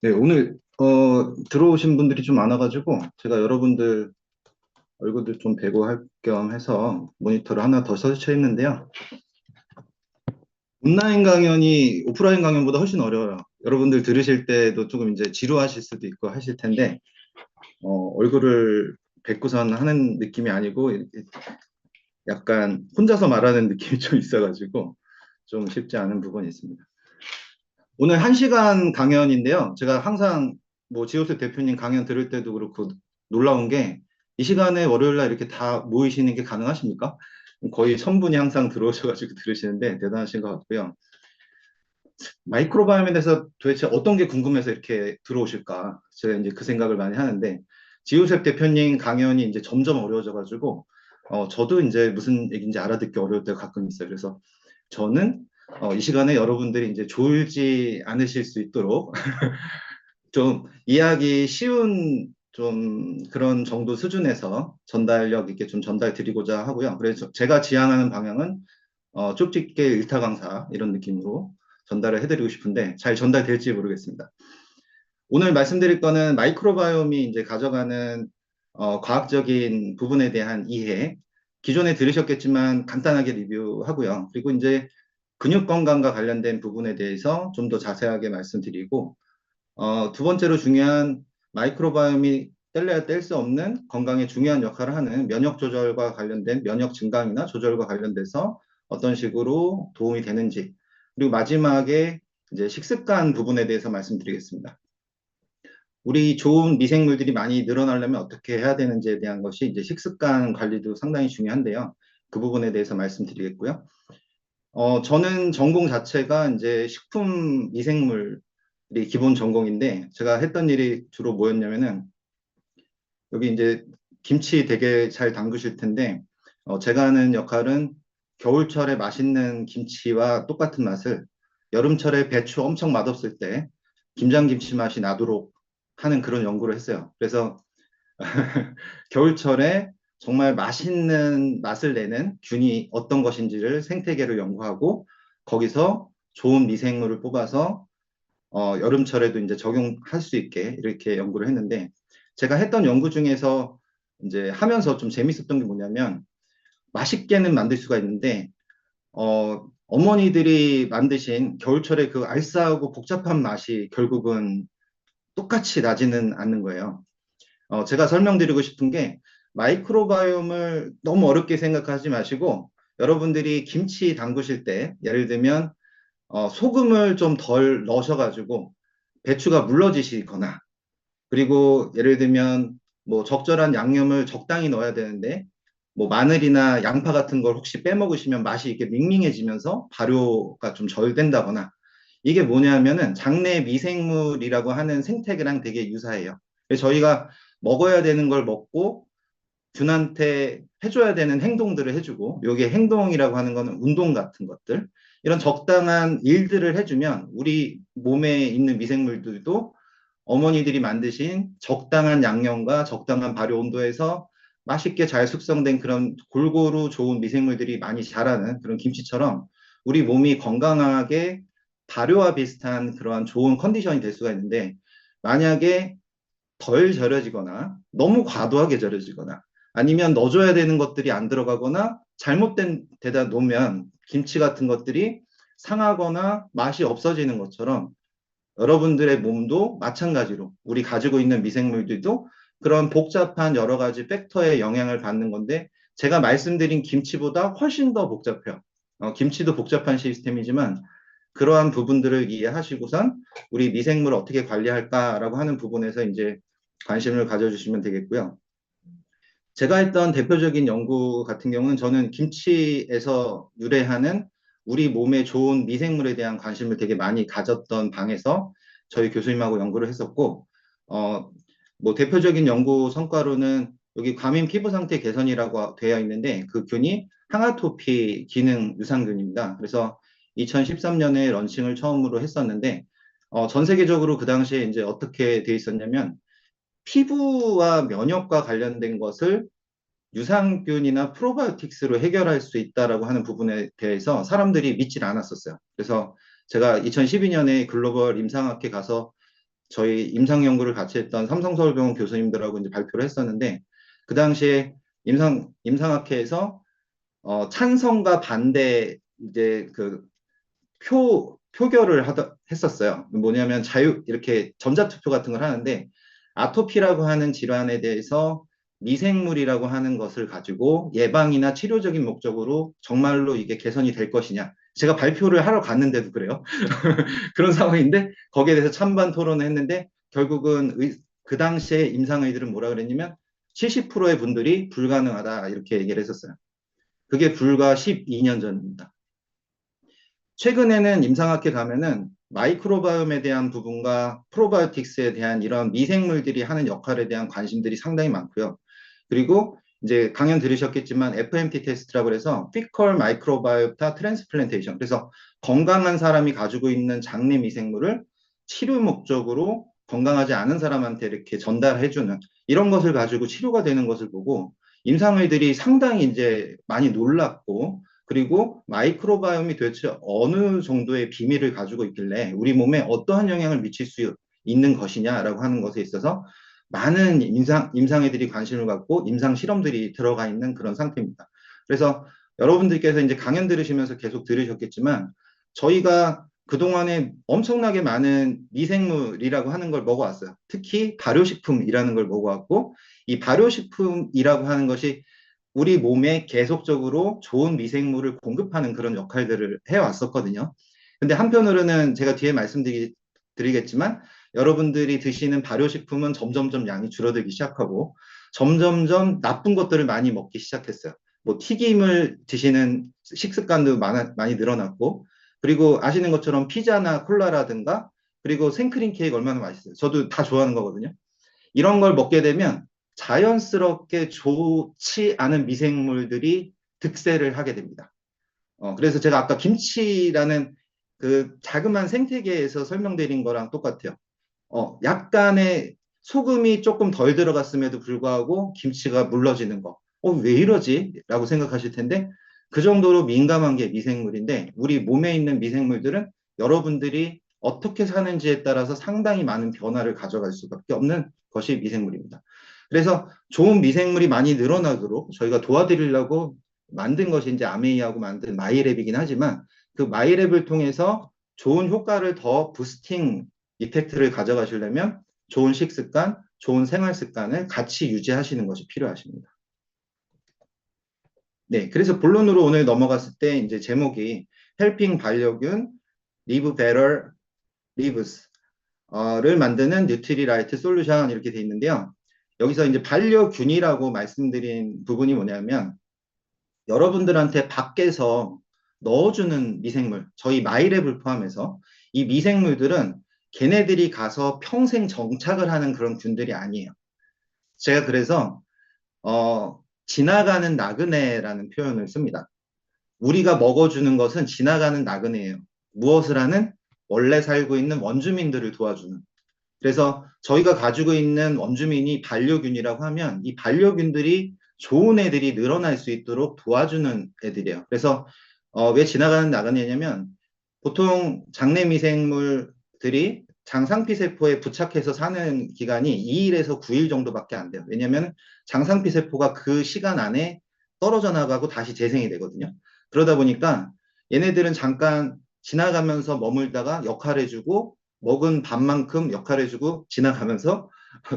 네, 오늘 들어오신 분들이 좀 많아가지고 제가 여러분들 얼굴들 좀 뵈고 할 겸 해서 모니터를 하나 더 설치했는데요. 온라인 강연이 오프라인 강연보다 훨씬 어려워요. 여러분들 들으실 때도 조금 이제 지루하실 수도 있고 하실 텐데 얼굴을 뵙고선 하는 느낌이 아니고 약간 혼자서 말하는 느낌이 좀 있어가지고 좀 쉽지 않은 부분이 있습니다. 오늘 1시간 강연인데요. 제가 항상 뭐 지호세 대표님 강연 들을 때도 그렇고 놀라운 게 이 시간에 월요일 날 이렇게 다 모이시는 게 가능하십니까? 거의 1000분이 항상 들어오셔가지고 들으시는데 대단하신 것 같고요. 마이크로바이옴에 대해서 도대체 어떤 게 궁금해서 이렇게 들어오실까? 제가 이제 그 생각을 많이 하는데 지호셉 대표님 강연이 이제 점점 어려워져가지고 저도 이제 무슨 얘기인지 알아듣기 어려울 때가 가끔 있어요. 그래서 저는 이 시간에 여러분들이 이제 졸지 않으실 수 있도록 좀 이해하기 쉬운 좀 그런 정도 수준에서 전달력 있게 좀 전달 드리고자 하고요. 그래서 제가 지향하는 방향은 쪽집게 일타 강사 이런 느낌으로 전달을 해드리고 싶은데 잘 전달될지 모르겠습니다. 오늘 말씀드릴 거는 마이크로바이옴이 이제 가져가는 과학적인 부분에 대한 이해, 기존에 들으셨겠지만 간단하게 리뷰하고요. 그리고 이제 근육 건강과 관련된 부분에 대해서 좀 더 자세하게 말씀드리고, 두 번째로 중요한 마이크로바이옴이 뗄래야 뗄 수 없는 건강에 중요한 역할을 하는 면역 조절과 관련된 면역 증강이나 조절과 관련돼서 어떤 식으로 도움이 되는지, 그리고 마지막에 이제 식습관 부분에 대해서 말씀드리겠습니다. 우리 좋은 미생물들이 많이 늘어나려면 어떻게 해야 되는지에 대한 것이 이제 식습관 관리도 상당히 중요한데요. 그 부분에 대해서 말씀드리겠고요. 저는 전공 자체가 이제 식품 미생물이 기본 전공인데 제가 했던 일이 주로 뭐였냐면은 여기 이제 김치 되게 잘 담그실 텐데 제가 하는 역할은 겨울철에 맛있는 김치와 똑같은 맛을 여름철에 배추 엄청 맛없을 때 김장김치 맛이 나도록 하는 그런 연구를 했어요. 그래서 겨울철에 정말 맛있는 맛을 내는 균이 어떤 것인지를 생태계를 연구하고 거기서 좋은 미생물을 뽑아서 여름철에도 이제 적용할 수 있게 이렇게 연구를 했는데 제가 했던 연구 중에서 이제 하면서 좀 재밌었던 게 뭐냐면 맛있게는 만들 수가 있는데 어머니들이 만드신 겨울철에 그 알싸하고 복잡한 맛이 결국은 똑같이 나지는 않는 거예요. 제가 설명드리고 싶은 게 마이크로바이옴을 너무 어렵게 생각하지 마시고 여러분들이 김치 담그실 때 예를 들면 소금을 좀 덜 넣으셔가지고 배추가 물러지시거나 그리고 예를 들면 뭐 적절한 양념을 적당히 넣어야 되는데 뭐 마늘이나 양파 같은 걸 혹시 빼먹으시면 맛이 이렇게 밍밍해지면서 발효가 좀 덜 된다거나 이게 뭐냐면은 장내 미생물이라고 하는 생태계랑 되게 유사해요. 그래서 저희가 먹어야 되는 걸 먹고 균한테 해줘야 되는 행동들을 해주고, 요게 행동이라고 하는 거는 운동 같은 것들, 이런 적당한 일들을 해주면 우리 몸에 있는 미생물들도 어머니들이 만드신 적당한 양념과 적당한 발효 온도에서 맛있게 잘 숙성된 그런 골고루 좋은 미생물들이 많이 자라는 그런 김치처럼 우리 몸이 건강하게 발효와 비슷한 그러한 좋은 컨디션이 될 수가 있는데 만약에 덜 절여지거나 너무 과도하게 절여지거나 아니면 넣어줘야 되는 것들이 안 들어가거나 잘못된 데다 놓으면 김치 같은 것들이 상하거나 맛이 없어지는 것처럼 여러분들의 몸도 마찬가지로 우리 가지고 있는 미생물들도 그런 복잡한 여러 가지 팩터의 영향을 받는 건데 제가 말씀드린 김치보다 훨씬 더 복잡해요. 김치도 복잡한 시스템이지만 그러한 부분들을 이해하시고선 우리 미생물을 어떻게 관리할까라고 하는 부분에서 이제 관심을 가져주시면 되겠고요. 제가 했던 대표적인 연구 같은 경우는 저는 김치에서 유래하는 우리 몸에 좋은 미생물에 대한 관심을 되게 많이 가졌던 방에서 저희 교수님하고 연구를 했었고, 어, 뭐 대표적인 연구 성과로는 여기 과민 피부 상태 개선이라고 되어 있는데 그 균이 항아토피 기능 유산균입니다. 그래서 2013년에 런칭을 처음으로 했었는데, 전 세계적으로 그 당시에 이제 어떻게 돼 있었냐면 피부와 면역과 관련된 것을 유산균이나 프로바이오틱스로 해결할 수 있다라고 하는 부분에 대해서 사람들이 믿질 않았었어요. 그래서 제가 2012년에 글로벌 임상학회 가서 저희 임상 연구를 같이 했던 삼성서울병원 교수님들하고 이제 발표를 했었는데, 그 당시에 임상학회에서 찬성과 반대 이제 그 표결을 했었어요. 뭐냐면 이렇게 전자투표 같은 걸 하는데, 아토피라고 하는 질환에 대해서 미생물이라고 하는 것을 가지고 예방이나 치료적인 목적으로 정말로 이게 개선이 될 것이냐. 제가 발표를 하러 갔는데도 그래요. 그런 상황인데, 거기에 대해서 찬반 토론을 했는데, 결국은 그 당시에 임상의들은 뭐라 그랬냐면, 70%의 분들이 불가능하다, 이렇게 얘기를 했었어요. 그게 불과 12년 전입니다. 최근에는 임상학회 가면은 마이크로바이옴에 대한 부분과 프로바이오틱스에 대한 이런 미생물들이 하는 역할에 대한 관심들이 상당히 많고요. 그리고 이제 강연 들으셨겠지만 FMT 테스트라고 해서 Fecal Microbiota Transplantation. 그래서 건강한 사람이 가지고 있는 장내 미생물을 치료 목적으로 건강하지 않은 사람한테 이렇게 전달해주는 이런 것을 가지고 치료가 되는 것을 보고 임상의들이 상당히 이제 많이 놀랐고, 그리고 마이크로바이옴이 도대체 어느 정도의 비밀을 가지고 있길래 우리 몸에 어떠한 영향을 미칠 수 있는 것이냐라고 하는 것에 있어서 많은 임상애들이 관심을 갖고 임상 실험들이 들어가 있는 그런 상태입니다. 그래서 여러분들께서 이제 강연 들으시면서 계속 들으셨겠지만, 저희가 그동안에 엄청나게 많은 미생물이라고 하는 걸 먹어왔어요. 특히 발효식품이라는 걸 먹어왔고, 이 발효식품이라고 하는 것이 우리 몸에 계속적으로 좋은 미생물을 공급하는 그런 역할들을 해왔었거든요. 근데 한편으로는 제가 뒤에 말씀드리겠지만, 여러분들이 드시는 발효식품은 점점점 양이 줄어들기 시작하고, 점점점 나쁜 것들을 많이 먹기 시작했어요. 뭐 튀김을 드시는 식습관도 많이 늘어났고, 그리고 아시는 것처럼 피자나 콜라라든가, 그리고 생크림 케이크 얼마나 맛있어요. 저도 다 좋아하는 거거든요. 이런 걸 먹게 되면 자연스럽게 좋지 않은 미생물들이 득세를 하게 됩니다. 그래서 제가 아까 김치라는 그 자그마한 생태계에서 설명드린 거랑 똑같아요. 약간의 소금이 조금 덜 들어갔음에도 불구하고 김치가 물러지는 거. 왜 이러지? 라고 생각하실 텐데, 그 정도로 민감한 게 미생물인데, 우리 몸에 있는 미생물들은 여러분들이 어떻게 사는지에 따라서 상당히 많은 변화를 가져갈 수밖에 없는 것이 미생물입니다. 그래서 좋은 미생물이 많이 늘어나도록 저희가 도와드리려고 만든 것이 이제 아메이하고 만든 마이랩이긴 하지만, 그 마이랩을 통해서 좋은 효과를 더 부스팅 이펙트를 가져가시려면 좋은 식습관, 좋은 생활 습관을 같이 유지하시는 것이 필요하십니다. 네, 그래서 본론으로 오늘 넘어갔을 때 이제 제목이 Helping 반려균 Live Better Lives를 만드는 뉴트리라이트 솔루션 이렇게 돼 있는데요. 여기서 이제 반려균이라고 말씀드린 부분이 뭐냐면, 여러분들한테 밖에서 넣어주는 미생물, 저희 마이랩을 포함해서 이 미생물들은 걔네들이 가서 평생 정착을 하는 그런 균들이 아니에요. 제가 그래서 지나가는 나그네라는 표현을 씁니다. 우리가 먹어주는 것은 지나가는 나그네예요. 무엇을 하는? 원래 살고 있는 원주민들을 도와주는. 그래서 저희가 가지고 있는 원주민이 반려균이라고 하면 이 반려균들이 좋은 애들이 늘어날 수 있도록 도와주는 애들이에요. 그래서 왜 지나가는 나그네냐면, 보통 장내 미생물들이 장상피세포에 부착해서 사는 기간이 2일에서 9일 정도밖에 안 돼요. 왜냐하면 장상피세포가 그 시간 안에 떨어져 나가고 다시 재생이 되거든요. 그러다 보니까 얘네들은 잠깐 지나가면서 머물다가 역할해주고, 먹은 밥만큼 역할해주고 지나가면서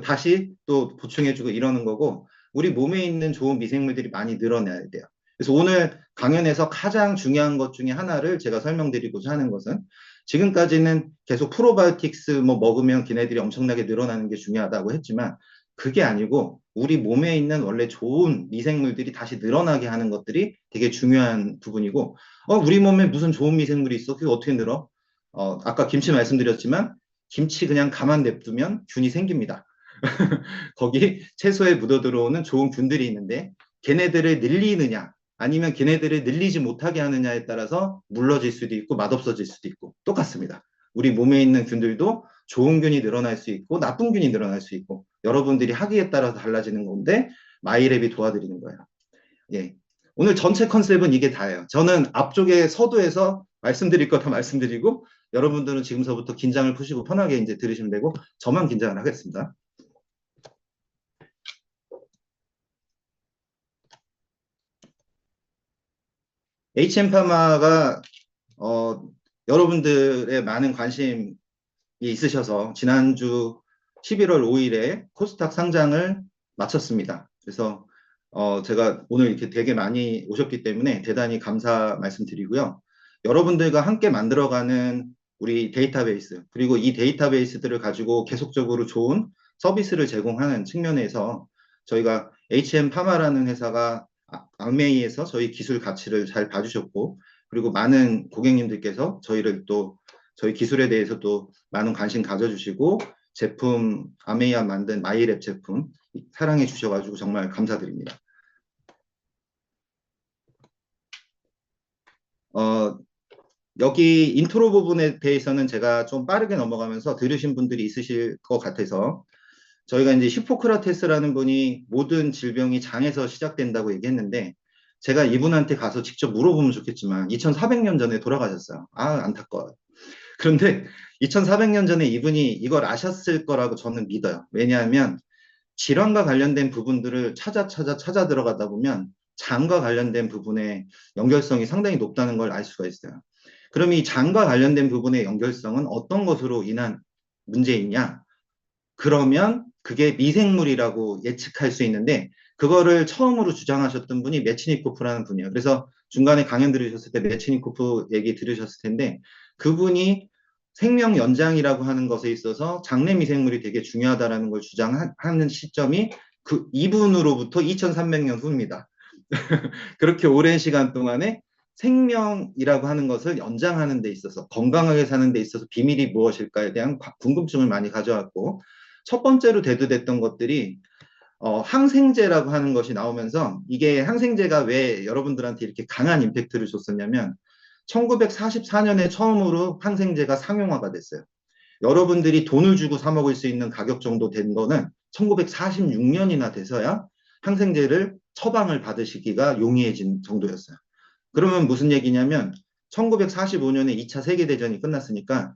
다시 또 보충해주고 이러는 거고, 우리 몸에 있는 좋은 미생물들이 많이 늘어나야 돼요. 그래서 오늘 강연에서 가장 중요한 것 중에 하나를 제가 설명드리고자 하는 것은, 지금까지는 계속 프로바이오틱스 뭐 먹으면 걔네들이 엄청나게 늘어나는 게 중요하다고 했지만, 그게 아니고 우리 몸에 있는 원래 좋은 미생물들이 다시 늘어나게 하는 것들이 되게 중요한 부분이고, 우리 몸에 무슨 좋은 미생물이 있어? 그게 어떻게 늘어? 아까 김치 말씀드렸지만, 김치 그냥 가만 냅두면 균이 생깁니다. 거기 채소에 묻어 들어오는 좋은 균들이 있는데, 걔네들을 늘리느냐 아니면 걔네들을 늘리지 못하게 하느냐에 따라서 물러질 수도 있고 맛없어질 수도 있고 똑같습니다. 우리 몸에 있는 균들도 좋은 균이 늘어날 수 있고 나쁜 균이 늘어날 수 있고, 여러분들이 하기에 따라서 달라지는 건데 마이랩이 도와드리는 거예요. 예. 오늘 전체 컨셉은 이게 다예요. 저는 앞쪽에 서두에서 말씀드릴 거 다 말씀드리고, 여러분들은 지금서부터 긴장을 푸시고 편하게 이제 들으시면 되고, 저만 긴장을 하겠습니다. HM파마가 여러분들의 많은 관심이 있으셔서 지난주 11월 5일에 코스닥 상장을 마쳤습니다. 그래서 제가 오늘 이렇게 되게 많이 오셨기 때문에 대단히 감사 말씀드리고요. 여러분들과 함께 만들어가는 우리 데이터베이스, 그리고 이 데이터베이스들을 가지고 계속적으로 좋은 서비스를 제공하는 측면에서 저희가 HM파마라는 회사가 악메이에서 저희 기술 가치를 잘 봐주셨고, 그리고 많은 고객님들께서 저희를 또 저희 기술에 대해서 또 많은 관심 가져주시고 제품 아메이와 만든 마이랩 제품 사랑해 주셔가지고 정말 감사드립니다. 여기 인트로 부분에 대해서는 제가 좀 빠르게 넘어가면서 들으신 분들이 있으실 것 같아서, 저희가 이제 히포크라테스라는 분이 모든 질병이 장에서 시작된다고 얘기했는데, 제가 이분한테 가서 직접 물어보면 좋겠지만 2400년 전에 돌아가셨어요. 안타까워요. 그런데 2400년 전에 이분이 이걸 아셨을 거라고 저는 믿어요. 왜냐하면 질환과 관련된 부분들을 찾아 들어가다 보면 장과 관련된 부분의 연결성이 상당히 높다는 걸 알 수가 있어요. 그럼 이 장과 관련된 부분의 연결성은 어떤 것으로 인한 문제이냐? 그러면 그게 미생물이라고 예측할 수 있는데, 그거를 처음으로 주장하셨던 분이 메치니코프라는 분이에요. 그래서 중간에 강연 들으셨을 때 메치니코프 얘기 들으셨을 텐데, 그분이 생명 연장이라고 하는 것에 있어서 장내 미생물이 되게 중요하다라는 걸 주장하는 시점이 이분으로부터 2300년 후입니다. 그렇게 오랜 시간 동안에 생명이라고 하는 것을 연장하는 데 있어서, 건강하게 사는 데 있어서 비밀이 무엇일까에 대한 궁금증을 많이 가져왔고, 첫 번째로 대두됐던 것들이 항생제라고 하는 것이 나오면서, 이게 항생제가 왜 여러분들한테 이렇게 강한 임팩트를 줬었냐면 1944년에 처음으로 항생제가 상용화가 됐어요. 여러분들이 돈을 주고 사 먹을 수 있는 가격 정도 된 거는 1946년이나 돼서야 항생제를 처방을 받으시기가 용이해진 정도였어요. 그러면 무슨 얘기냐면 1945년에 2차 세계대전이 끝났으니까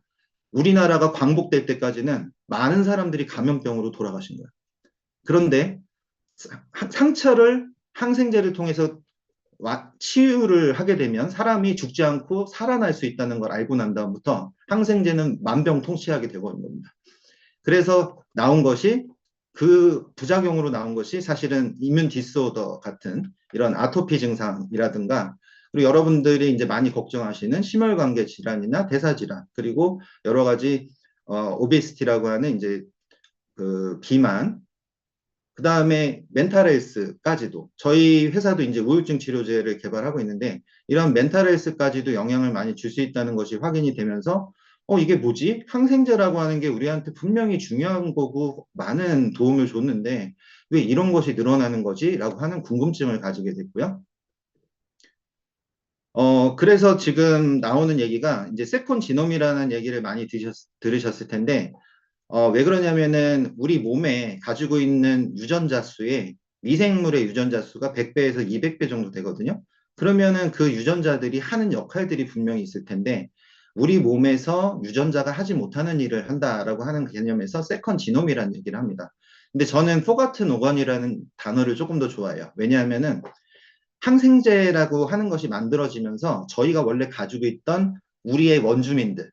우리나라가 광복될 때까지는 많은 사람들이 감염병으로 돌아가신 거예요. 그런데 상처를 항생제를 통해서 치유를 하게 되면 사람이 죽지 않고 살아날 수 있다는 걸 알고 난 다음부터 항생제는 만병통치약이 되버린 겁니다. 그래서 나온 것이, 그 부작용으로 나온 것이 사실은 이뮨 디스오더 같은 이런 아토피 증상이라든가, 그리고 여러분들이 이제 많이 걱정하시는 심혈관계 질환이나 대사 질환, 그리고 여러 가지 오베시티라고 하는 이제 그 비만, 그 다음에 멘탈 헬스까지도, 저희 회사도 이제 우울증 치료제를 개발하고 있는데 이런 멘탈 헬스까지도 영향을 많이 줄 수 있다는 것이 확인이 되면서 이게 뭐지? 항생제라고 하는 게 우리한테 분명히 중요한 거고 많은 도움을 줬는데 왜 이런 것이 늘어나는 거지? 라고 하는 궁금증을 가지게 됐고요. 그래서 지금 나오는 얘기가 이제 세컨 지놈이라는 얘기를 많이 들으셨을 텐데, 왜 그러냐면은 우리 몸에 가지고 있는 유전자 수의, 미생물의 유전자 수가 100배에서 200배 정도 되거든요. 그러면은 그 유전자들이 하는 역할들이 분명히 있을 텐데, 우리 몸에서 유전자가 하지 못하는 일을 한다라고 하는 개념에서 세컨 지놈이라는 얘기를 합니다. 근데 저는 포가튼 오건이라는 단어를 조금 더 좋아해요. 왜냐하면은 항생제라고 하는 것이 만들어지면서 저희가 원래 가지고 있던 우리의 원주민들,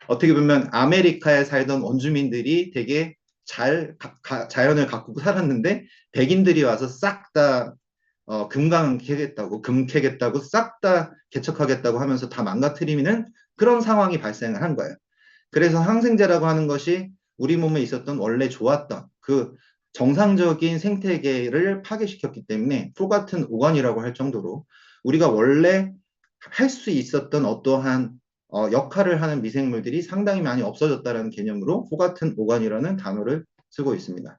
어떻게 보면 아메리카에 살던 원주민들이 되게 자연을 가꾸고 살았는데 백인들이 와서 싹 다 금강 캐겠다고, 금 캐겠다고, 싹 다 개척하겠다고 하면서 다 망가뜨리는 그런 상황이 발생을 한 거예요. 그래서 항생제라고 하는 것이 우리 몸에 있었던 원래 좋았던 그 정상적인 생태계를 파괴시켰기 때문에 소 같은 오건이라고 할 정도로 우리가 원래 할 수 있었던 어떠한 역할을 하는 미생물들이 상당히 많이 없어졌다는 개념으로 소 같은 오건이라는 단어를 쓰고 있습니다.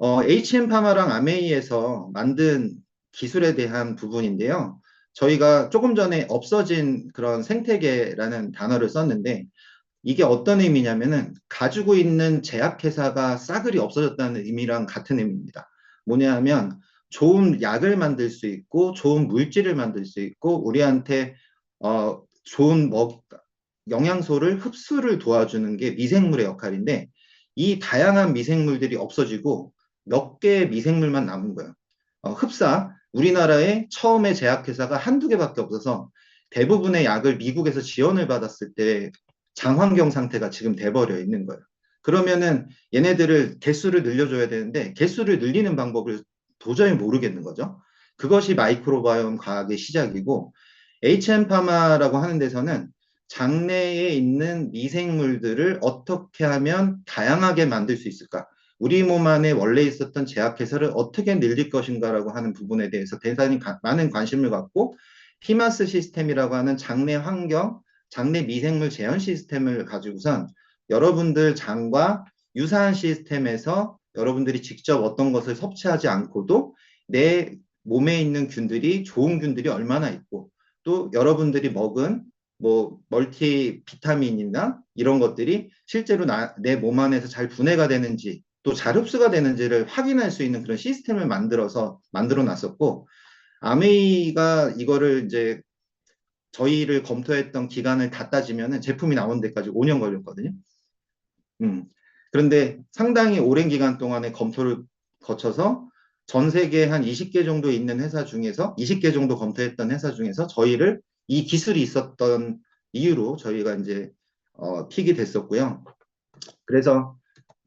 HM파마랑 아메이에서 만든 기술에 대한 부분인데요. 저희가 조금 전에 없어진 그런 생태계라는 단어를 썼는데, 이게 어떤 의미냐면은 가지고 있는 제약회사가 싸그리 없어졌다는 의미랑 같은 의미입니다. 뭐냐 하면 좋은 약을 만들 수 있고 좋은 물질을 만들 수 있고 우리한테 좋은 영양소를 흡수를 도와주는 게 미생물의 역할인데 이 다양한 미생물들이 없어지고 몇 개의 미생물만 남은 거예요. 흡사, 우리나라에 처음에 제약회사가 한두 개밖에 없어서 대부분의 약을 미국에서 지원을 받았을 때 장환경 상태가 지금 돼버려 있는 거예요. 그러면은 얘네들을 개수를 늘려줘야 되는데 개수를 늘리는 방법을 도저히 모르겠는 거죠. 그것이 마이크로바이옴 과학의 시작이고 HM파마라고 하는 데서는 장내에 있는 미생물들을 어떻게 하면 다양하게 만들 수 있을까? 우리 몸 안에 원래 있었던 제약회사를 어떻게 늘릴 것인가라고 하는 부분에 대해서 대단히 많은 관심을 갖고 피마스 시스템이라고 하는 장내 환경, 장내 미생물 제한 시스템을 가지고선 여러분들 장과 유사한 시스템에서 여러분들이 직접 어떤 것을 섭취하지 않고도 내 몸에 있는 균들이 좋은 균들이 얼마나 있고 또 여러분들이 먹은 뭐 멀티 비타민이나 이런 것들이 실제로 내 몸 안에서 잘 분해가 되는지 또 잘 흡수가 되는지를 확인할 수 있는 그런 시스템을 만들어 놨었고 아메이가 이거를 이제 저희를 검토했던 기간을 다 따지면은 제품이 나온 데까지 5년 걸렸거든요. 음. 그런데 상당히 오랜 기간 동안의 검토를 거쳐서 전 세계 한 20개 정도 있는 회사 중에서 20개 정도 검토했던 회사 중에서 저희를 이 기술이 있었던 이유로 저희가 이제 픽이 됐었고요. 그래서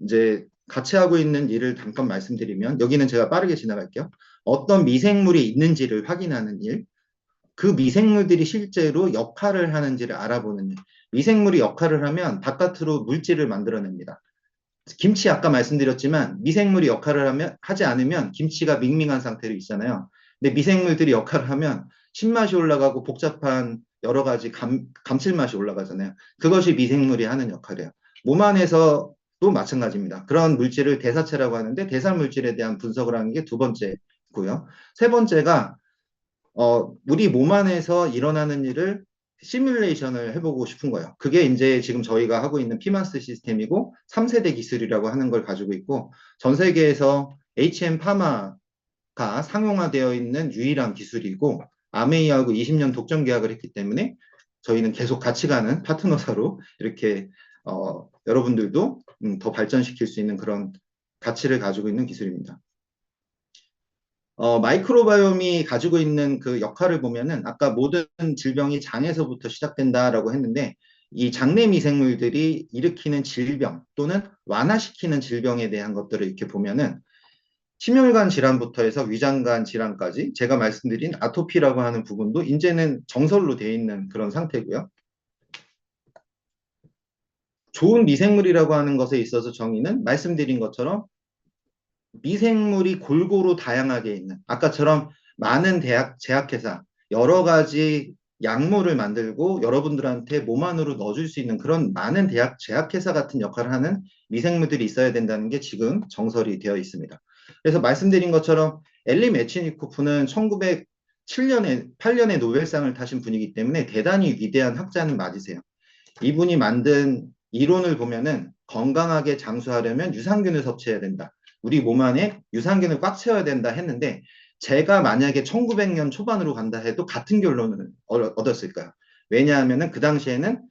이제 같이 하고 있는 일을 잠깐 말씀드리면 여기는 제가 빠르게 지나갈게요. 어떤 미생물이 있는지를 확인하는 일, 그 미생물들이 실제로 역할을 하는지를 알아보는 일. 미생물이 역할을 하면 바깥으로 물질을 만들어냅니다. 김치 아까 말씀드렸지만 미생물이 역할을 하지 않으면 김치가 밍밍한 상태로 있잖아요. 근데 미생물들이 역할을 하면 신맛이 올라가고 복잡한 여러 가지 감칠맛이 올라가잖아요. 그것이 미생물이 하는 역할이에요. 몸 안에서도 마찬가지입니다. 그런 물질을 대사체라고 하는데 대사 물질에 대한 분석을 하는 게 두 번째고요. 세 번째가 우리 몸 안에서 일어나는 일을 시뮬레이션을 해보고 싶은 거예요. 그게 이제 지금 저희가 하고 있는 피마스 시스템이고 3세대 기술이라고 하는 걸 가지고 있고 전 세계에서 HM 파마가 상용화되어 있는 유일한 기술이고 아메이하고 20년 독점 계약을 했기 때문에 저희는 계속 같이 가는 파트너사로 이렇게 여러분들도 더 발전시킬 수 있는 그런 가치를 가지고 있는 기술입니다. 마이크로바이옴이 가지고 있는 그 역할을 보면은 아까 모든 질병이 장에서부터 시작된다라고 했는데 이 장내 미생물들이 일으키는 질병 또는 완화시키는 질병에 대한 것들을 이렇게 보면은 심혈관 질환부터 해서 위장관 질환까지 제가 말씀드린 아토피라고 하는 부분도 이제는 정설로 되어 있는 그런 상태고요. 좋은 미생물이라고 하는 것에 있어서 정의는 말씀드린 것처럼 미생물이 골고루 다양하게 있는 아까처럼 많은 제약회사 여러 가지 약물을 만들고 여러분들한테 몸 안으로 넣어줄 수 있는 그런 많은 제약회사 같은 역할을 하는 미생물들이 있어야 된다는 게 지금 정설이 되어 있습니다. 그래서 말씀드린 것처럼 엘리 메치니코프는 1907년에 8년에 노벨상을 타신 분이기 때문에 대단히 위대한 학자는 맞으세요. 이분이 만든 이론을 보면은 건강하게 장수하려면 유산균을 섭취해야 된다. 우리 몸 안에 유산균을 꽉 채워야 된다 했는데 제가 만약에 1900년 초반으로 간다 해도 같은 결론을 얻었을까요? 왜냐하면 그 당시에는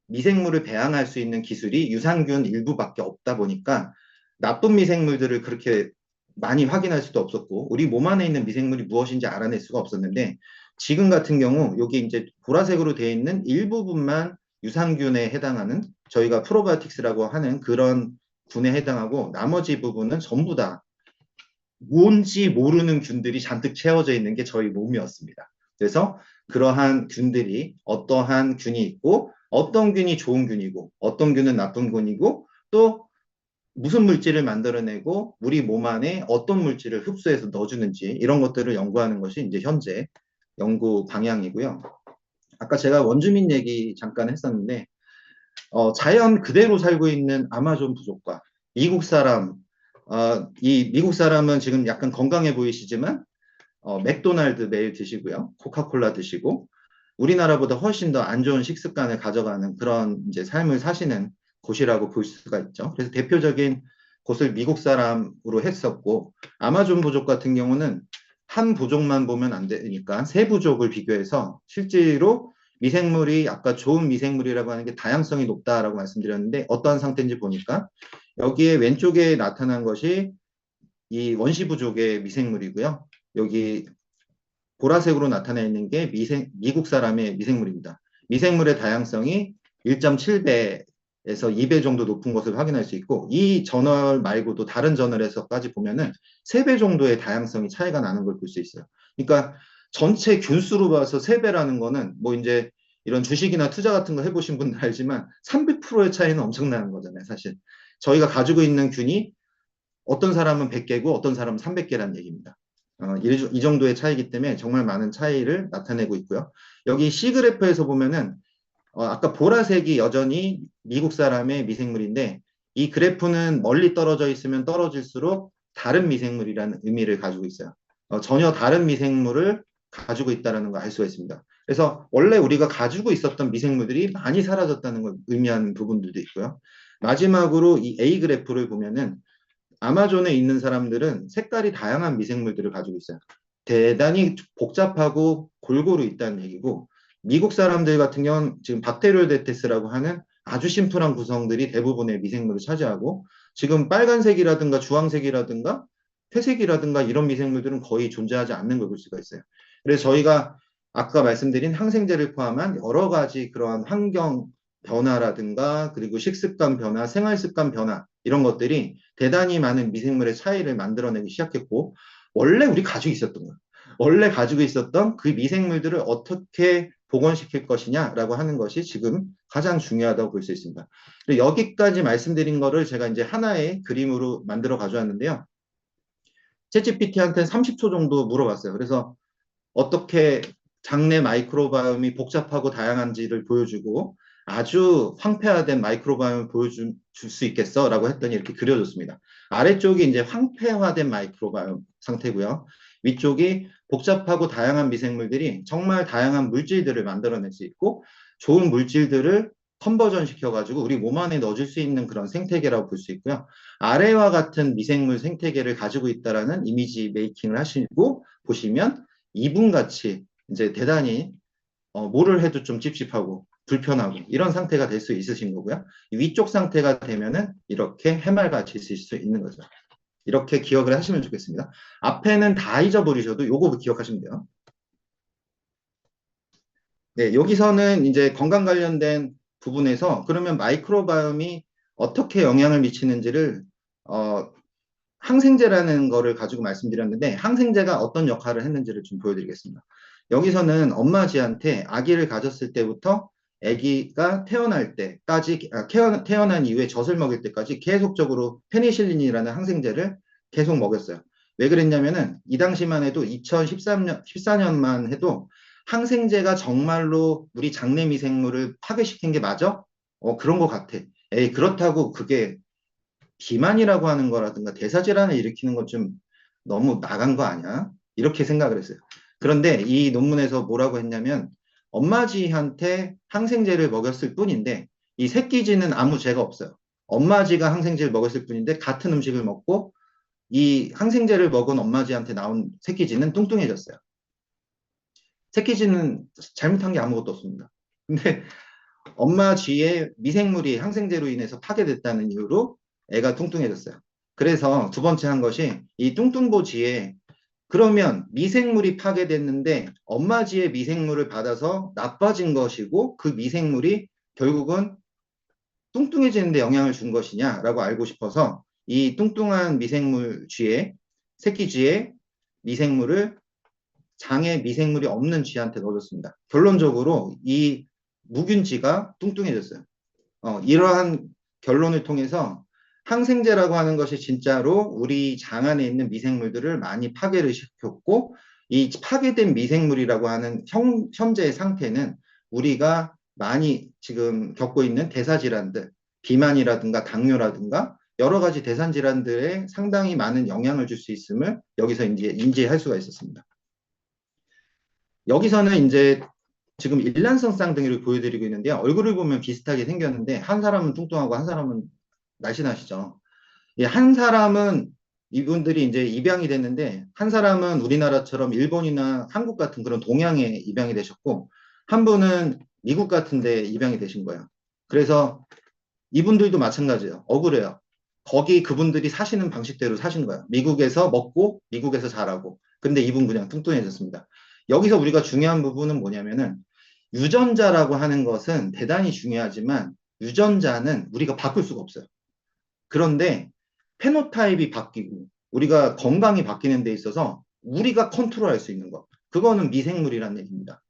미생물을 배양할 수 있는 기술이 유산균 일부밖에 없다 보니까 나쁜 미생물들을 그렇게 많이 확인할 수도 없었고 우리 몸 안에 있는 미생물이 무엇인지 알아낼 수가 없었는데 지금 같은 경우 여기 이제 보라색으로 되어 있는 일부분만 유산균에 해당하는 저희가 프로바이오틱스라고 하는 그런 군에 해당하고 나머지 부분은 전부 다 뭔지 모르는 균들이 잔뜩 채워져 있는 게 저희 몸이었습니다. 그래서 그러한 균들이 어떠한 균이 있고 어떤 균이 좋은 균이고 어떤 균은 나쁜 균이고 또 무슨 물질을 만들어내고 우리 몸 안에 어떤 물질을 흡수해서 넣어주는지 이런 것들을 연구하는 것이 이제 현재 연구 방향이고요. 아까 제가 원주민 얘기 잠깐 했었는데 자연 그대로 살고 있는 아마존 부족과 미국 사람, 이 미국 사람은 지금 약간 건강해 보이시지만 맥도날드 매일 드시고요. 코카콜라 드시고 우리나라보다 훨씬 더 안 좋은 식습관을 가져가는 그런 이제 삶을 사시는 곳이라고 볼 수가 있죠. 그래서 대표적인 곳을 미국 사람으로 했었고 아마존 부족 같은 경우는 한 부족만 보면 안 되니까 세 부족을 비교해서 실제로 미생물이 아까 좋은 미생물이라고 하는 게 다양성이 높다라고 말씀드렸는데 어떠한 상태인지 보니까 여기에 왼쪽에 나타난 것이 이 원시 부족의 미생물이고요. 여기 보라색으로 나타나 있는 게 미국 사람의 미생물입니다. 미생물의 다양성이 1.7배에서 2배 정도 높은 것을 확인할 수 있고 이 저널 말고도 다른 저널에서까지 보면은 3배 정도의 다양성이 차이가 나는 걸 볼 수 있어요. 그러니까 전체 균수로 봐서 3배라는 거는 뭐 이제 이런 주식이나 투자 같은 거 해보신 분들 알지만 300%의 차이는 엄청나는 거잖아요, 사실. 저희가 가지고 있는 균이 어떤 사람은 100개고 어떤 사람은 300개라는 얘기입니다. 이 정도의 차이기 때문에 정말 많은 차이를 나타내고 있고요. 여기 C그래프에서 보면은 아까 보라색이 여전히 미국 사람의 미생물인데 이 그래프는 멀리 떨어져 있으면 떨어질수록 다른 미생물이라는 의미를 가지고 있어요. 전혀 다른 미생물을 가지고 있다는 걸 알 수가 있습니다. 그래서 원래 우리가 가지고 있었던 미생물들이 많이 사라졌다는 걸 의미하는 부분들도 있고요. 마지막으로 이 A 그래프를 보면은 아마존에 있는 사람들은 색깔이 다양한 미생물들을 가지고 있어요. 대단히 복잡하고 골고루 있다는 얘기고 미국 사람들 같은 경우는 지금 박테리오데테스라고 하는 아주 심플한 구성들이 대부분의 미생물을 차지하고 지금 빨간색이라든가 주황색이라든가 회색이라든가 이런 미생물들은 거의 존재하지 않는 걸 볼 수가 있어요. 그래서 저희가 아까 말씀드린 항생제를 포함한 여러 가지 그러한 환경 변화라든가 그리고 식습관 변화, 생활습관 변화 이런 것들이 대단히 많은 미생물의 차이를 만들어내기 시작했고 원래 우리 가지고 있었던 거예요. 원래 가지고 있었던 그 미생물들을 어떻게 복원시킬 것이냐라고 하는 것이 지금 가장 중요하다고 볼 수 있습니다. 여기까지 말씀드린 거를 제가 이제 하나의 그림으로 만들어 가져왔는데요. 챗GPT한테 30초 정도 물어봤어요. 그래서 어떻게 장내 마이크로바이옴이 복잡하고 다양한지를 보여주고 아주 황폐화된 마이크로바이옴을 보여줄 수 있겠어? 라고 했더니 이렇게 그려줬습니다. 아래쪽이 이제 황폐화된 마이크로바이옴 상태고요. 위쪽이 복잡하고 다양한 미생물들이 정말 다양한 물질들을 만들어낼 수 있고 좋은 물질들을 컨버전 시켜가지고 우리 몸 안에 넣어줄 수 있는 그런 생태계라고 볼 수 있고요. 아래와 같은 미생물 생태계를 가지고 있다라는 이미지 메이킹을 하시고 보시면 이분같이 이제 대단히 뭐를 해도 좀 찝찝하고 불편하고 이런 상태가 될 수 있으신 거고요. 위쪽 상태가 되면은 이렇게 해맑아질 수 있는 거죠. 이렇게 기억을 하시면 좋겠습니다. 앞에는 다 잊어버리셔도 요거 기억하시면 돼요. 네, 여기서는 이제 건강 관련된 부분에서 그러면 마이크로바이옴이 어떻게 영향을 미치는지를 항생제라는 거를 가지고 말씀드렸는데 항생제가 어떤 역할을 했는지를 좀 보여드리겠습니다. 여기서는 엄마쥐한테 아기를 가졌을 때부터 아기가 태어날 때까지 태어난 이후에 젖을 먹일 때까지 계속적으로 페니실린이라는 항생제를 계속 먹였어요. 왜 그랬냐면은 이 당시만 해도 2013년, 14년만 해도 항생제가 정말로 우리 장내 미생물을 파괴시킨 게 맞아? 그런 것 같아. 에이, 그렇다고 그게 비만이라고 하는 거라든가 대사질환을 일으키는 건 좀 너무 나간 거 아니야? 이렇게 생각을 했어요. 그런데 이 논문에서 뭐라고 했냐면 엄마쥐한테 항생제를 먹였을 뿐인데 이 새끼쥐는 아무 죄가 없어요. 엄마쥐가 항생제를 먹였을 뿐인데 같은 음식을 먹고 이 항생제를 먹은 엄마쥐한테 나온 새끼쥐는 뚱뚱해졌어요. 새끼쥐는 잘못한 게 아무것도 없습니다. 근데 엄마 쥐의 미생물이 항생제로 인해서 파괴됐다는 이유로 애가 뚱뚱해졌어요. 그래서 두 번째 한 것이 이 뚱뚱보 쥐에 그러면 미생물이 파괴됐는데 엄마 쥐의 미생물을 받아서 나빠진 것이고 그 미생물이 결국은 뚱뚱해지는데 영향을 준 것이냐라고 알고 싶어서 이 뚱뚱한 미생물 쥐의 새끼 쥐의 미생물을 장에 미생물이 없는 쥐한테 넣어줬습니다. 결론적으로 이 무균쥐가 뚱뚱해졌어요. 이러한 결론을 통해서 항생제라고 하는 것이 진짜로 우리 장 안에 있는 미생물들을 많이 파괴를 시켰고 이 파괴된 미생물이라고 하는 현재의 상태는 우리가 많이 지금 겪고 있는 대사질환들, 비만이라든가 당뇨라든가 여러 가지 대사질환들에 상당히 많은 영향을 줄 수 있음을 여기서 이제 인지할 수가 있었습니다. 여기서는 이제 지금 일란성 쌍둥이를 보여드리고 있는데요. 얼굴을 보면 비슷하게 생겼는데 한 사람은 뚱뚱하고 한 사람은 날씬하시죠. 한 사람은 이분들이 이제 입양이 됐는데 한 사람은 우리나라처럼 일본이나 한국 같은 그런 동양에 입양이 되셨고 한 분은 미국 같은 데 입양이 되신 거예요. 그래서 이분들도 마찬가지예요. 억울해요. 거기 그분들이 사시는 방식대로 사신 거예요. 미국에서 먹고 미국에서 자라고. 근데 이분 그냥 뚱뚱해졌습니다. 여기서 우리가 중요한 부분은 뭐냐면은 유전자라고 하는 것은 대단히 중요하지만 유전자는 우리가 바꿀 수가 없어요. 그런데 페노타입이 바뀌고 우리가 건강이 바뀌는 데 있어서 우리가 컨트롤할 수 있는 것. 그거는 미생물이라는 얘기입니다.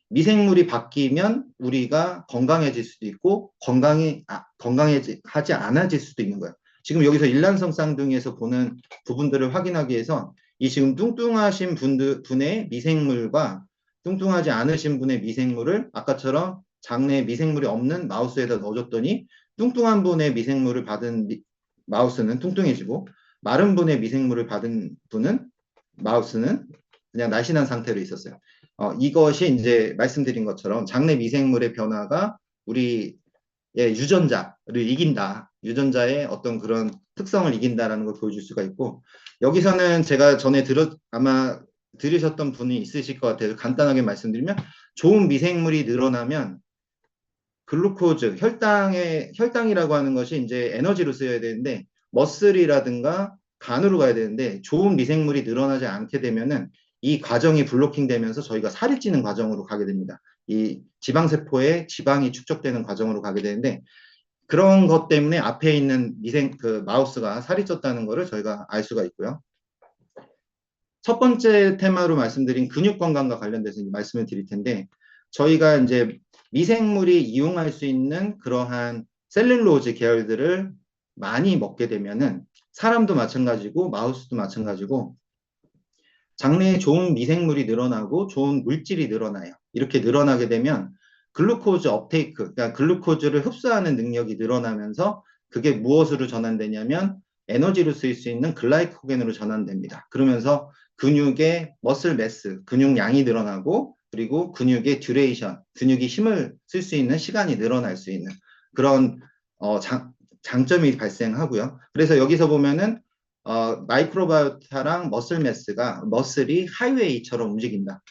미생물이 바뀌면 우리가 건강해질 수도 있고 건강하지 않아질 수도 있는 거예요. 지금 여기서 일란성 쌍둥이에서 보는 부분들을 확인하기 위해서 이 지금 뚱뚱하신 분의 미생물과 뚱뚱하지 않으신 분의 미생물을 아까처럼 장내에 미생물이 없는 마우스에다 넣어줬더니 뚱뚱한 분의 미생물을 받은 마우스는 뚱뚱해지고 마른 분의 미생물을 받은 분은 마우스는 그냥 날씬한 상태로 있었어요. 이것이 이제 말씀드린 것처럼 장내 미생물의 변화가 우리의 유전자를 이긴다. 유전자의 어떤 그런 특성을 이긴다라는 걸 보여줄 수가 있고, 여기서는 제가 전에 아마 들으셨던 분이 있으실 것 같아서 간단하게 말씀드리면, 좋은 미생물이 늘어나면 글루코즈, 혈당이라고 하는 것이 이제 에너지로 쓰여야 되는데, 머슬이라든가 간으로 가야 되는데, 좋은 미생물이 늘어나지 않게 되면은 이 과정이 블로킹 되면서 저희가 살이 찌는 과정으로 가게 됩니다. 이 지방세포에 지방이 축적되는 과정으로 가게 되는데, 그런 것 때문에 앞에 있는 그 마우스가 살이 쪘다는 것을 저희가 알 수가 있고요. 첫 번째 테마로 말씀드린 근육 건강과 관련돼서 말씀을 드릴 텐데, 저희가 이제 미생물이 이용할 수 있는 그러한 셀룰로즈 계열들을 많이 먹게 되면은 사람도 마찬가지고 마우스도 마찬가지고 장내에 좋은 미생물이 늘어나고 좋은 물질이 늘어나요. 이렇게 늘어나게 되면 글루코즈 업테이크, 그러니까 글루코즈를 흡수하는 능력이 늘어나면서 그게 무엇으로 전환되냐면 에너지로 쓰일 수 있는 글라이코겐으로 전환됩니다. 그러면서 근육의 머슬 매스, 근육량이 늘어나고 그리고 근육의 듀레이션, 근육이 힘을 쓸 수 있는 시간이 늘어날 수 있는 그런 장점이 발생하고요. 그래서 여기서 보면은 마이크로바이오타랑 머슬 매스가 머슬이 하이웨이처럼 움직인다.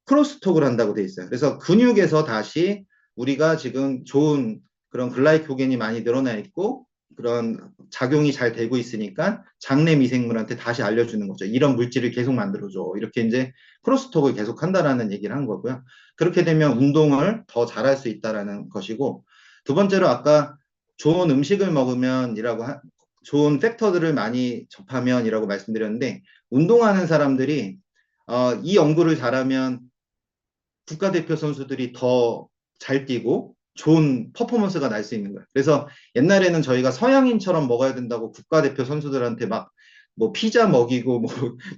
크로스톡을 한다고 돼 있어요. 그래서 근육에서 다시 우리가 지금 좋은 그런 글라이코겐이 많이 늘어나 있고 그런 작용이 잘 되고 있으니까 장내 미생물한테 다시 알려주는 거죠. 이런 물질을 계속 만들어줘. 이렇게 이제 크로스톡을 계속 한다라는 얘기를 한 거고요. 그렇게 되면 운동을 더 잘할 수 있다라는 것이고 두 번째로 아까 좋은 음식을 먹으면이라고 좋은 팩터들을 많이 접하면이라고 말씀드렸는데 운동하는 사람들이 이 연구를 잘하면 국가대표 선수들이 더 잘 뛰고 좋은 퍼포먼스가 날 수 있는 거예요. 그래서 옛날에는 저희가 서양인처럼 먹어야 된다고 국가대표 선수들한테 막 뭐 피자 먹이고 뭐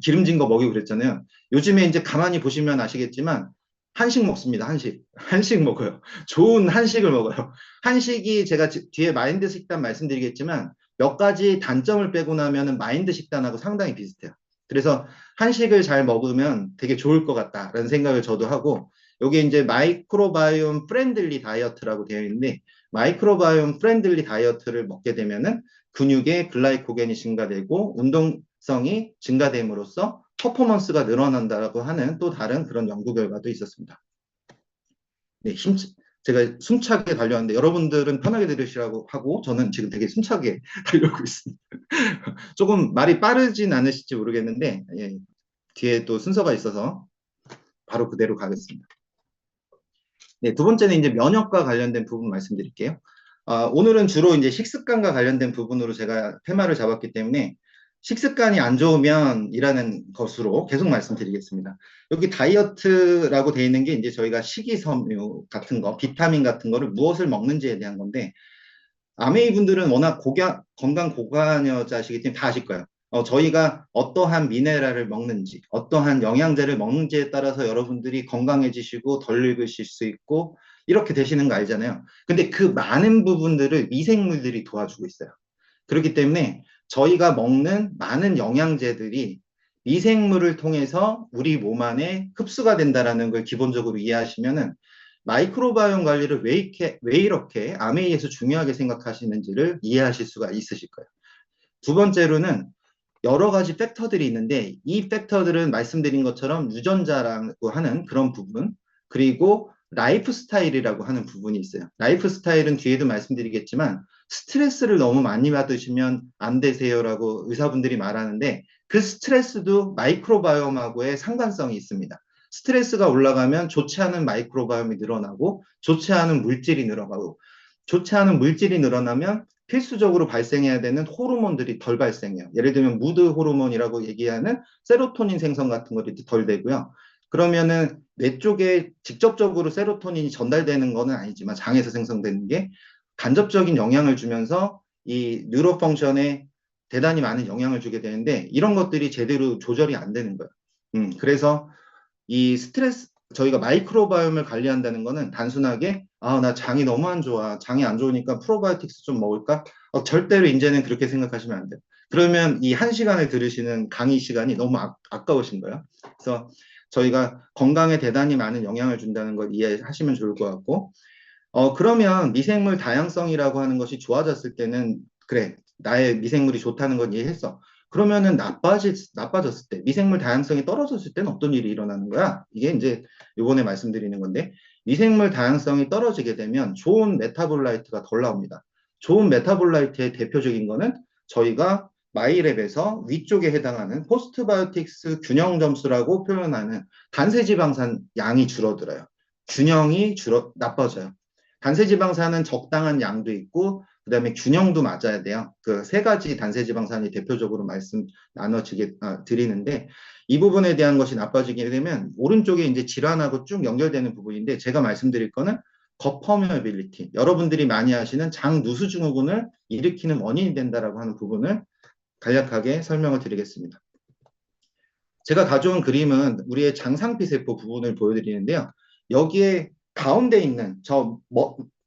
기름진 거 먹이고 그랬잖아요. 요즘에 이제 가만히 보시면 아시겠지만 한식 먹습니다. 한식 먹어요. 좋은 한식을 먹어요. 한식이 제가 뒤에 마인드 식단 말씀드리겠지만 몇 가지 단점을 빼고 나면은 마인드 식단하고 상당히 비슷해요. 그래서 한식을 잘 먹으면 되게 좋을 것 같다라는 생각을 저도 하고 여기 이제 마이크로바이옴 프렌들리 다이어트라고 되어 있는데 마이크로바이옴 프렌들리 다이어트를 먹게 되면은 근육의 글라이코겐이 증가되고 운동성이 증가됨으로써 퍼포먼스가 늘어난다고 하는 또 다른 그런 연구 결과도 있었습니다. 네, 제가 숨차게 달려왔는데 여러분들은 편하게 들으시라고 하고 저는 지금 되게 숨차게 달려오고 있습니다. 조금 말이 빠르진 않으실지 모르겠는데 예, 뒤에 또 순서가 있어서 바로 그대로 가겠습니다. 네, 두 번째는 이제 면역과 관련된 부분 말씀드릴게요. 오늘은 주로 이제 식습관과 관련된 부분으로 제가 테마를 잡았기 때문에 식습관이 안 좋으면이라는 것으로 계속 말씀드리겠습니다. 여기 다이어트라고 되어 있는 게 이제 저희가 식이섬유 같은 거, 비타민 같은 거를 무엇을 먹는지에 대한 건데 아메이 분들은 워낙 건강 고관여자시기 때문에 다 아실 거예요. 저희가 어떠한 미네랄을 먹는지, 어떠한 영양제를 먹는지에 따라서 여러분들이 건강해지시고 덜 늙으실 수 있고 이렇게 되시는 거 알잖아요. 근데 그 많은 부분들을 미생물들이 도와주고 있어요. 그렇기 때문에 저희가 먹는 많은 영양제들이 미생물을 통해서 우리 몸 안에 흡수가 된다는 걸 기본적으로 이해하시면은 마이크로바이옴 관리를 왜 이렇게 아메이에서 중요하게 생각하시는지를 이해하실 수가 있으실 거예요. 두 번째로는 여러 가지 팩터들이 있는데 이 팩터들은 말씀드린 것처럼 유전자라고 하는 그런 부분 그리고 라이프 스타일이라고 하는 부분이 있어요. 라이프 스타일은 뒤에도 말씀드리겠지만 스트레스를 너무 많이 받으시면 안 되세요라고 의사분들이 말하는데 그 스트레스도 마이크로바이옴하고의 상관성이 있습니다. 스트레스가 올라가면 좋지 않은 마이크로바이옴이 늘어나고 좋지 않은 물질이 늘어가고 좋지 않은 물질이 늘어나면 필수적으로 발생해야 되는 호르몬들이 덜 발생해요. 예를 들면 무드 호르몬이라고 얘기하는 세로토닌 생성 같은 것들이 덜 되고요. 그러면은 뇌 쪽에 직접적으로 세로토닌이 전달되는 거는 아니지만 장에서 생성되는 게 간접적인 영향을 주면서 이 뉴로 펑션에 대단히 많은 영향을 주게 되는데 이런 것들이 제대로 조절이 안 되는 거예요. 그래서 이 스트레스 저희가 마이크로바이옴을 관리한다는 거는 단순하게 나 장이 너무 안 좋아. 장이 안 좋으니까 프로바이오틱스 좀 먹을까? 절대로 이제는 그렇게 생각하시면 안 돼요. 그러면 이 한 시간을 들으시는 강의 시간이 너무 아까우신 거예요. 그래서 저희가 건강에 대단히 많은 영향을 준다는 걸 이해하시면 좋을 것 같고 그러면 미생물 다양성이라고 하는 것이 좋아졌을 때는 그래 나의 미생물이 좋다는 건 이해했어. 그러면은 나빠졌을 때, 미생물 다양성이 떨어졌을 때는 어떤 일이 일어나는 거야? 이게 이제 요번에 말씀드리는 건데, 미생물 다양성이 떨어지게 되면 좋은 메타볼라이트가 덜 나옵니다. 좋은 메타볼라이트의 대표적인 거는 저희가 마이랩에서 위쪽에 해당하는 포스트바이오틱스 균형 점수라고 표현하는 단세지방산 양이 줄어들어요. 균형이 나빠져요. 단세지방산은 적당한 양도 있고 그다음에 균형도 맞아야 돼요. 그 세 가지 단세지방산이 대표적으로 말씀 드리는데 이 부분에 대한 것이 나빠지게 되면 오른쪽에 이제 질환하고 쭉 연결되는 부분인데 제가 말씀드릴 거는 거퍼메어빌리티 여러분들이 많이 하시는 장 누수 증후군을 일으키는 원인이 된다라고 하는 부분을 간략하게 설명을 드리겠습니다. 제가 가져온 그림은 우리의 장상피세포 부분을 보여드리는데요. 여기에 가운데 있는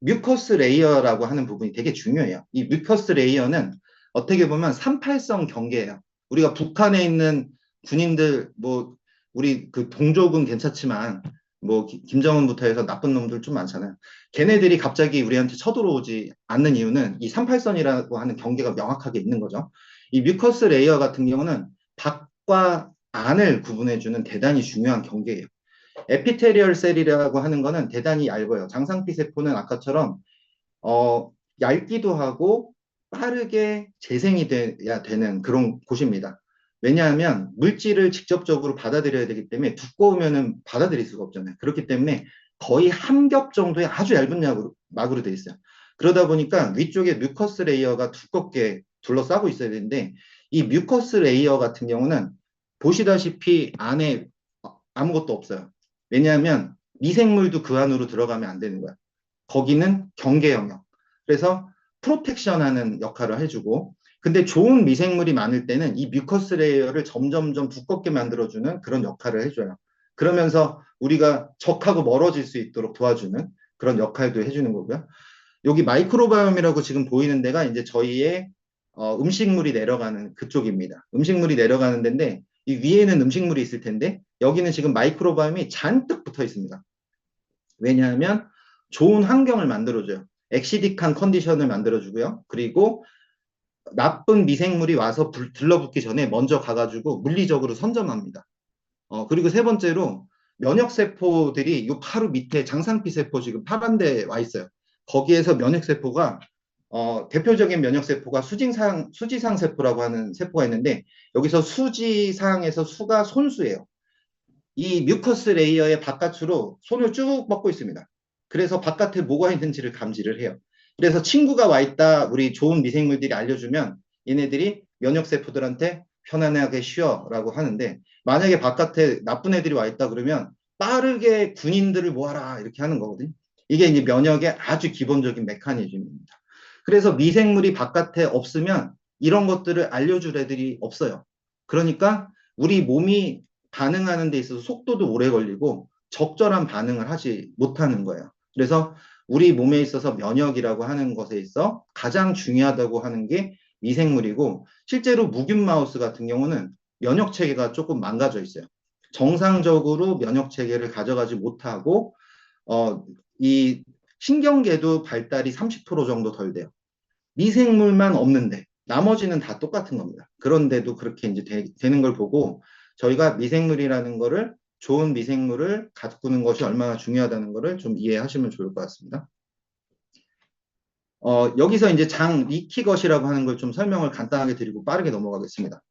뮤커스 레이어라고 하는 부분이 되게 중요해요. 이 뮤커스 레이어는 어떻게 보면 38성 경계예요. 우리가 북한에 있는 군인들, 우리 그 동족은 괜찮지만, 김정은부터 해서 나쁜 놈들 좀 많잖아요. 걔네들이 갑자기 우리한테 쳐들어오지 않는 이유는 이 38선이라고 하는 경계가 명확하게 있는 거죠. 이 뮤커스 레이어 같은 경우는 밖과 안을 구분해주는 대단히 중요한 경계예요. 에피테리얼 셀이라고 하는 거는 대단히 얇아요. 장상피 세포는 아까처럼 얇기도 하고 빠르게 재생이 돼야 되는 그런 곳입니다. 왜냐하면 물질을 직접적으로 받아들여야 되기 때문에 두꺼우면은 받아들일 수가 없잖아요. 그렇기 때문에 거의 한 겹 정도의 아주 얇은 막으로 되어 있어요. 그러다 보니까 위쪽에 뮤커스 레이어가 두껍게 둘러싸고 있어야 되는데 이 뮤커스 레이어 같은 경우는 보시다시피 안에 아무것도 없어요. 왜냐하면 미생물도 그 안으로 들어가면 안 되는 거야. 거기는 경계 영역. 그래서 프로텍션하는 역할을 해주고 근데 좋은 미생물이 많을 때는 이 뮤커스 레이어를 점점점 두껍게 만들어주는 그런 역할을 해줘요. 그러면서 우리가 적하고 멀어질 수 있도록 도와주는 그런 역할도 해주는 거고요. 여기 마이크로바이옴이라고 지금 보이는 데가 이제 저희의 음식물이 내려가는 그쪽입니다. 음식물이 내려가는 데인데 이 위에는 음식물이 있을 텐데 여기는 지금 마이크로바이옴이 잔뜩 붙어 있습니다. 왜냐하면 좋은 환경을 만들어줘요. 엑시딕한 컨디션을 만들어주고요. 그리고 나쁜 미생물이 와서 들러붙기 전에 먼저 가가지고 물리적으로 선점합니다. 그리고 세 번째로 면역세포들이 요 바로 밑에 장상피세포 지금 파란 데 와 있어요. 거기에서 면역세포가 대표적인 면역세포가 수지상세포라고 하는 세포가 있는데 여기서 수지상에서 수가 손수예요. 이 뮤커스 레이어의 바깥으로 손을 쭉 뻗고 있습니다. 그래서 바깥에 뭐가 있는지를 감지를 해요. 그래서 친구가 와 있다 우리 좋은 미생물들이 알려주면 얘네들이 면역세포들한테 편안하게 쉬어라고 하는데 만약에 바깥에 나쁜 애들이 와 있다 그러면 빠르게 군인들을 모아라 이렇게 하는 거거든요. 이게 이제 면역의 아주 기본적인 메커니즘입니다. 그래서 미생물이 바깥에 없으면 이런 것들을 알려줄 애들이 없어요. 그러니까 우리 몸이 반응하는 데 있어서 속도도 오래 걸리고 적절한 반응을 하지 못하는 거예요. 그래서 우리 몸에 있어서 면역이라고 하는 것에 있어 가장 중요하다고 하는 게 미생물이고 실제로 무균 마우스 같은 경우는 면역 체계가 조금 망가져 있어요. 정상적으로 면역 체계를 가져가지 못하고 이 신경계도 발달이 30% 정도 덜 돼요. 미생물만 없는데 나머지는 다 똑같은 겁니다. 그런데도 그렇게 이제 되는 걸 보고 저희가 미생물이라는 거를 좋은 미생물을 가꾸는 것이 얼마나 중요하다는 것을 좀 이해하시면 좋을 것 같습니다. 여기서 이제 장 리키것이라고 하는 걸 좀 설명을 간단하게 드리고 빠르게 넘어가겠습니다.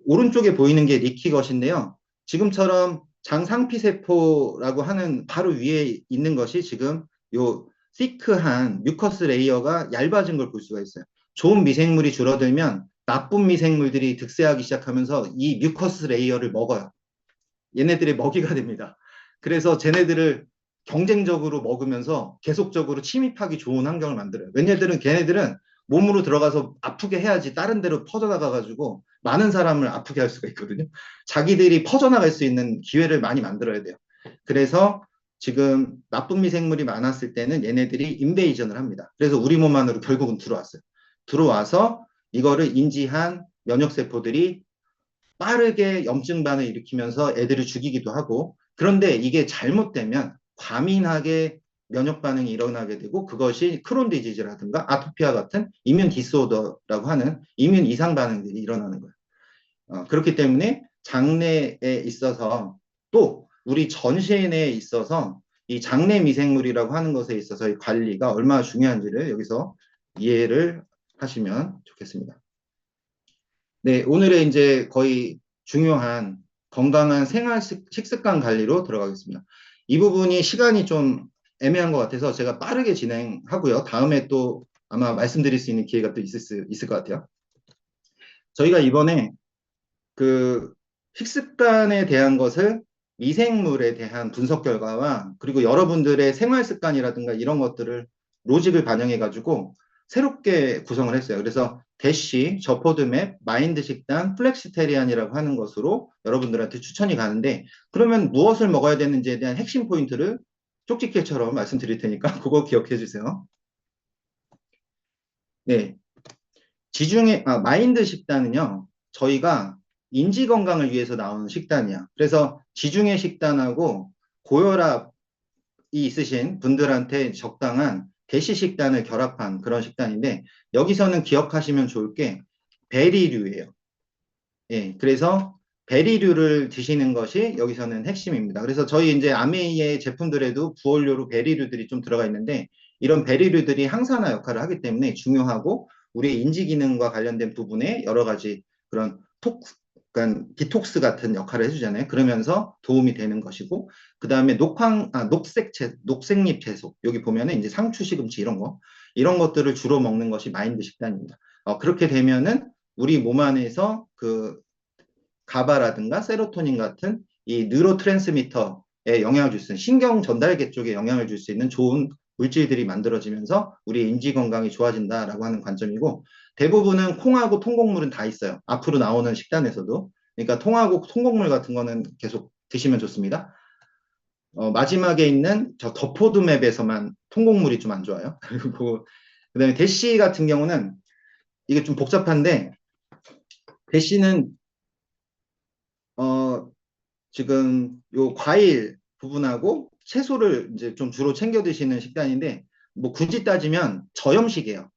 오른쪽에 보이는 게 리키것인데요. 지금처럼 장상피세포라고 하는 바로 위에 있는 것이 지금 요 시크한 뮤커스 레이어가 얇아진 걸 볼 수가 있어요. 좋은 미생물이 줄어들면 나쁜 미생물들이 득세하기 시작하면서 이 뮤커스 레이어를 먹어요. 얘네들의 먹이가 됩니다. 그래서 쟤네들을 경쟁적으로 먹으면서 계속적으로 침입하기 좋은 환경을 만들어요. 왜냐들은 걔네들은 몸으로 들어가서 아프게 해야지 다른 데로 퍼져나가가지고 많은 사람을 아프게 할 수가 있거든요. 자기들이 퍼져나갈 수 있는 기회를 많이 만들어야 돼요. 그래서 지금 나쁜 미생물이 많았을 때는 얘네들이 인베이전을 합니다. 그래서 우리 몸 안으로 결국은 들어왔어요. 들어와서 이거를 인지한 면역세포들이 빠르게 염증반을 일으키면서 애들을 죽이기도 하고, 그런데 이게 잘못되면 과민하게 면역 반응이 일어나게 되고, 그것이 크론 디지즈라든가 아토피아 같은 이뮨 디스오더라고 하는 이뮨 이상 반응들이 일어나는 거예요. 그렇기 때문에 장내에 있어서 또 우리 전신에 있어서 이 장내 미생물이라고 하는 것에 있어서의 관리가 얼마나 중요한지를 여기서 이해를 하시면 좋겠습니다. 네, 오늘의 이제 거의 중요한 건강한 생활 식습관 관리로 들어가겠습니다. 이 부분이 시간이 좀 애매한 것 같아서 제가 빠르게 진행하고요. 다음에 또 아마 말씀드릴 수 있는 기회가 또 있을 것 같아요. 저희가 이번에 그 식습관에 대한 것을 미생물에 대한 분석 결과와 그리고 여러분들의 생활 습관이라든가 이런 것들을 로직을 반영해 가지고 새롭게 구성을 했어요. 그래서 대쉬, 저포드맵, 마인드 식단, 플렉시테리안이라고 하는 것으로 여러분들한테 추천이 가는데, 그러면 무엇을 먹어야 되는지에 대한 핵심 포인트를 쪽집게처럼 말씀드릴 테니까 그거 기억해 주세요. 네. 마인드 식단은요, 저희가 인지 건강을 위해서 나오는 식단이야. 그래서 지중해 식단하고 고혈압이 있으신 분들한테 적당한 대시 식단을 결합한 그런 식단인데, 여기서는 기억하시면 좋을 게 베리류예요. 예, 그래서 베리류를 드시는 것이 여기서는 핵심입니다. 그래서 저희 이제 아메이의 제품들에도 부원료로 베리류들이 좀 들어가 있는데, 이런 베리류들이 항산화 역할을 하기 때문에 중요하고, 우리의 인지 기능과 관련된 부분에 여러 가지 그런 그러니까 디톡스 같은 역할을 해주잖아요. 그러면서 도움이 되는 것이고, 그 다음에 녹색잎 채소, 여기 보면은 이제 상추, 시금치 이런 것들을 주로 먹는 것이 마인드 식단입니다. 그렇게 되면은 우리 몸 안에서 그 가바라든가 세로토닌 같은 이 뉴로트랜스미터에 영향을 줄 수 있는 신경 전달계 쪽에 영향을 줄 수 있는 좋은 물질들이 만들어지면서 우리 인지 건강이 좋아진다라고 하는 관점이고, 대부분은 콩하고 통곡물은 다 있어요. 앞으로 나오는 식단에서도. 그러니까 통하고 통곡물 같은 거는 계속 드시면 좋습니다. 마지막에 있는 저 더포드맵에서만 통곡물이 좀 안 좋아요. 그리고 그다음에 대시 같은 경우는 이게 좀 복잡한데, 대시는 지금 요 과일 부분하고 채소를 이제 좀 주로 챙겨 드시는 식단인데, 뭐 굳이 따지면 저염식이에요.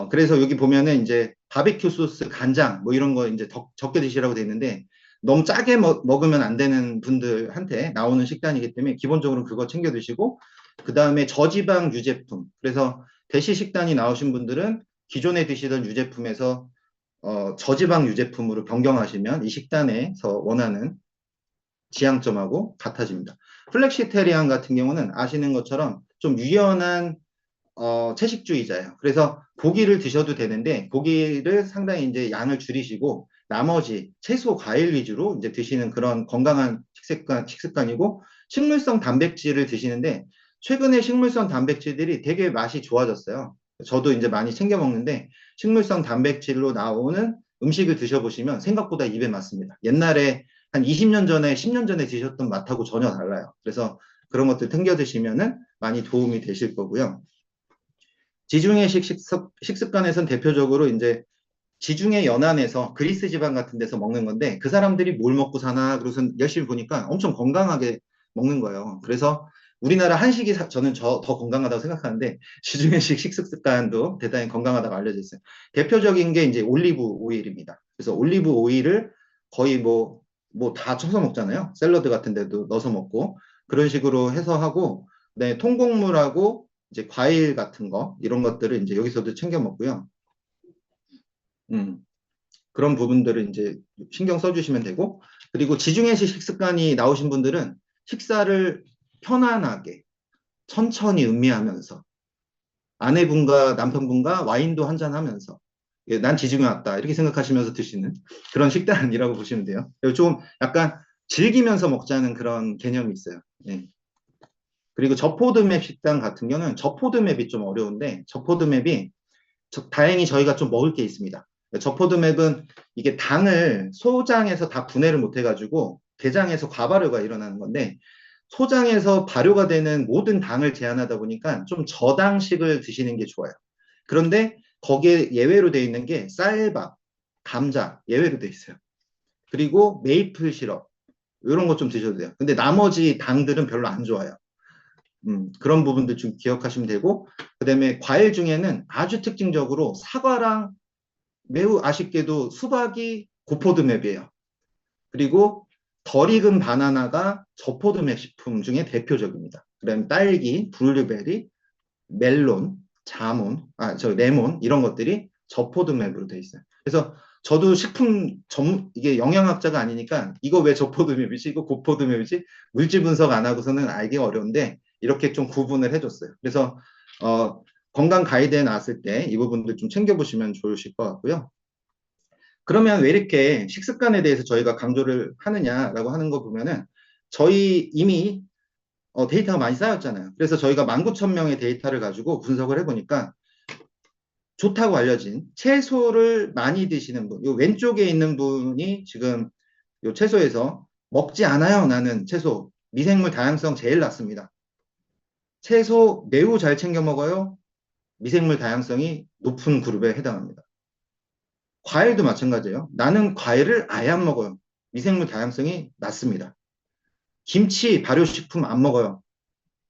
그래서 여기 보면은 이제 바비큐 소스, 간장 뭐 이런 거 이제 적게 드시라고 돼 있는데, 너무 짜게 먹으면 안 되는 분들한테 나오는 식단이기 때문에 기본적으로 그거 챙겨 드시고, 그 다음에 저지방 유제품. 그래서 대시 식단이 나오신 분들은 기존에 드시던 유제품에서 저지방 유제품으로 변경하시면 이 식단에서 원하는 지향점하고 같아집니다. 플렉시테리안 같은 경우는 아시는 것처럼 좀 유연한 채식주의자예요. 그래서 고기를 드셔도 되는데 고기를 상당히 이제 양을 줄이시고 나머지 채소, 과일 위주로 이제 드시는 그런 건강한 식습관이고, 식물성 단백질을 드시는데 최근에 식물성 단백질들이 되게 맛이 좋아졌어요. 저도 이제 많이 챙겨 먹는데 식물성 단백질로 나오는 음식을 드셔보시면 생각보다 입에 맞습니다. 옛날에 한 20년 전에, 10년 전에 드셨던 맛하고 전혀 달라요. 그래서 그런 것들 챙겨 드시면은 많이 도움이 되실 거고요. 지중해식 식습관에서는 대표적으로 이제 지중해 연안에서 그리스 지방 같은 데서 먹는 건데, 그 사람들이 뭘 먹고 사나 그래서 열심히 보니까 엄청 건강하게 먹는 거예요. 그래서 우리나라 한식이 저는 더 건강하다고 생각하는데 지중해식 식습관도 대단히 건강하다고 알려져 있어요. 대표적인 게 이제 올리브 오일입니다. 그래서 올리브 오일을 거의 뭐 뭐 다 쳐서 먹잖아요. 샐러드 같은 데도 넣어서 먹고 그런 식으로 해서 하고 네, 통곡물하고 이제 과일 같은 거 이런 것들을 이제 여기서도 챙겨 먹고요. 음, 그런 부분들을 이제 신경 써주시면 되고 그리고 지중해식 식습관이 나오신 분들은 식사를 편안하게 천천히 음미하면서 아내분과 남편분과 와인도 한잔 하면서 예, 난 지중해 왔다 이렇게 생각하시면서 드시는 그런 식단이라고 보시면 돼요. 좀 약간 즐기면서 먹자는 그런 개념이 있어요. 예. 그리고 저포드맵 식단 같은 경우는 저포드맵이 좀 어려운데 저포드맵이 다행히 저희가 좀 먹을 게 있습니다. 저포드맵은 이게 당을 소장에서 다 분해를 못 해가지고 대장에서 과발효가 일어나는 건데 소장에서 발효가 되는 모든 당을 제한하다 보니까 좀 저당식을 드시는 게 좋아요. 그런데 거기에 예외로 되어 있는 게 쌀밥, 감자 예외로 되어 있어요. 그리고 메이플 시럽 이런 것 좀 드셔도 돼요. 근데 나머지 당들은 별로 안 좋아요. 그런 부분들 좀 기억하시면 되고 그다음에 과일 중에는 아주 특징적으로 사과랑 매우 아쉽게도 수박이 고포도맵이에요. 그리고 덜 익은 바나나가 저포도맵 식품 중에 대표적입니다. 그다음에 딸기, 블루베리, 멜론, 자몬, 레몬 이런 것들이 저포도맵으로 되어 있어요. 그래서 저도 이게 영양학자가 아니니까 이거 왜 저포도맵이지, 이거 고포도맵이지 물질 분석 안 하고서는 알기가 어려운데 이렇게 좀 구분을 해줬어요. 그래서 건강 가이드에 나왔을 때 이 부분들 좀 챙겨보시면 좋으실 것 같고요. 그러면 왜 이렇게 식습관에 대해서 저희가 강조를 하느냐라고 하는 거 보면은 저희 이미 데이터가 많이 쌓였잖아요. 그래서 저희가 19,000명의 데이터를 가지고 분석을 해보니까 좋다고 알려진 채소를 많이 드시는 분, 요 왼쪽에 있는 분이 지금 요 채소에서 먹지 않아요. 나는 채소, 미생물 다양성 제일 낮습니다. 채소 매우 잘 챙겨 먹어요. 미생물 다양성이 높은 그룹에 해당합니다. 과일도 마찬가지예요. 나는 과일을 아예 안 먹어요. 미생물 다양성이 낮습니다. 김치, 발효식품 안 먹어요.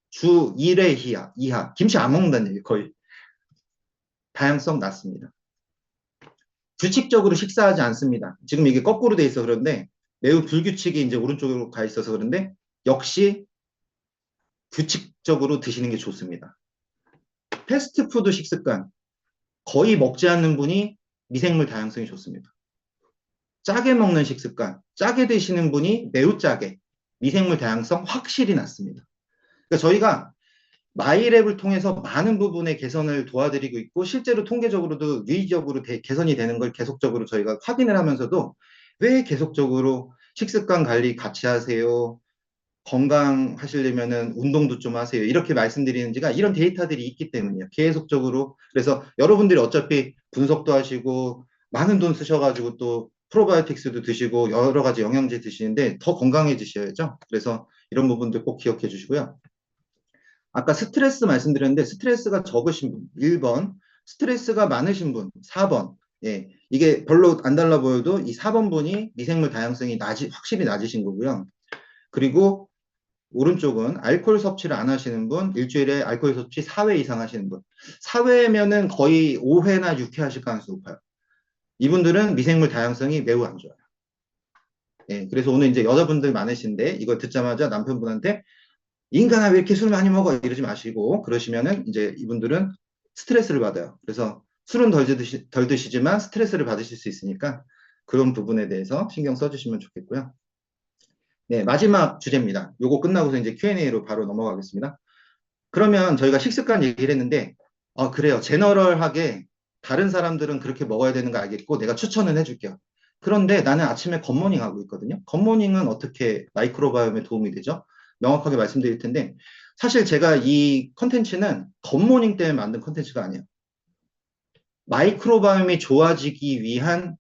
주 1회 이하. 김치 안 먹는다는 얘기 거의. 다양성 낮습니다. 규칙적으로 식사하지 않습니다. 지금 이게 거꾸로 돼 있어 그런데 매우 불규칙이 이제 오른쪽으로 가 있어서 그런데 역시 규칙적으로 드시는 게 좋습니다. 패스트푸드 식습관 거의 먹지 않는 분이 미생물 다양성이 좋습니다. 짜게 먹는 식습관 짜게 드시는 분이 매우 짜게 미생물 다양성 확실히 낮습니다. 그러니까 저희가 마이랩을 통해서 많은 부분의 개선을 도와드리고 있고 실제로 통계적으로도 유의적으로 개선이 되는 걸 계속적으로 저희가 확인을 하면서도 왜 계속적으로 식습관 관리 같이 하세요? 건강하시려면은 운동도 좀 하세요. 이렇게 말씀드리는지가 이런 데이터들이 있기 때문이에요. 계속적으로. 그래서 여러분들이 어차피 분석도 하시고 많은 돈 쓰셔가지고 또 프로바이오틱스도 드시고 여러 가지 영양제 드시는데 더 건강해지셔야죠. 그래서 이런 부분들 꼭 기억해 주시고요. 아까 스트레스 말씀드렸는데 스트레스가 적으신 분 1번, 스트레스가 많으신 분 4번. 예, 이게 별로 안 달라 보여도 이 4번 분이 미생물 다양성이 확실히 낮으신 거고요. 그리고 오른쪽은 알코올 섭취를 안 하시는 분, 일주일에 알코올 섭취 4회 이상 하시는 분. 4회면은 거의 5회나 6회 하실 가능성이 높아요. 이분들은 미생물 다양성이 매우 안 좋아요. 예, 그래서 오늘 이제 여자분들 많으신데 이걸 듣자마자 남편분한테 인간아 왜 이렇게 술 많이 먹어 이러지 마시고 그러시면은 이제 이분들은 스트레스를 받아요. 그래서 술은 덜 드시지만 스트레스를 받으실 수 있으니까 그런 부분에 대해서 신경 써주시면 좋겠고요. 네, 마지막 주제입니다. 요거 끝나고서 이제 Q&A로 바로 넘어가겠습니다. 그러면 저희가 식습관 얘기를 했는데, 그래요. 제너럴하게 다른 사람들은 그렇게 먹어야 되는 거 알겠고, 내가 추천은 해줄게요. 그런데 나는 아침에 굿모닝 하고 있거든요. 굿모닝은 어떻게 마이크로바이옴에 도움이 되죠? 명확하게 말씀드릴 텐데, 사실 제가 이 컨텐츠는 굿모닝 때문에 만든 컨텐츠가 아니에요. 마이크로바이옴이 좋아지기 위한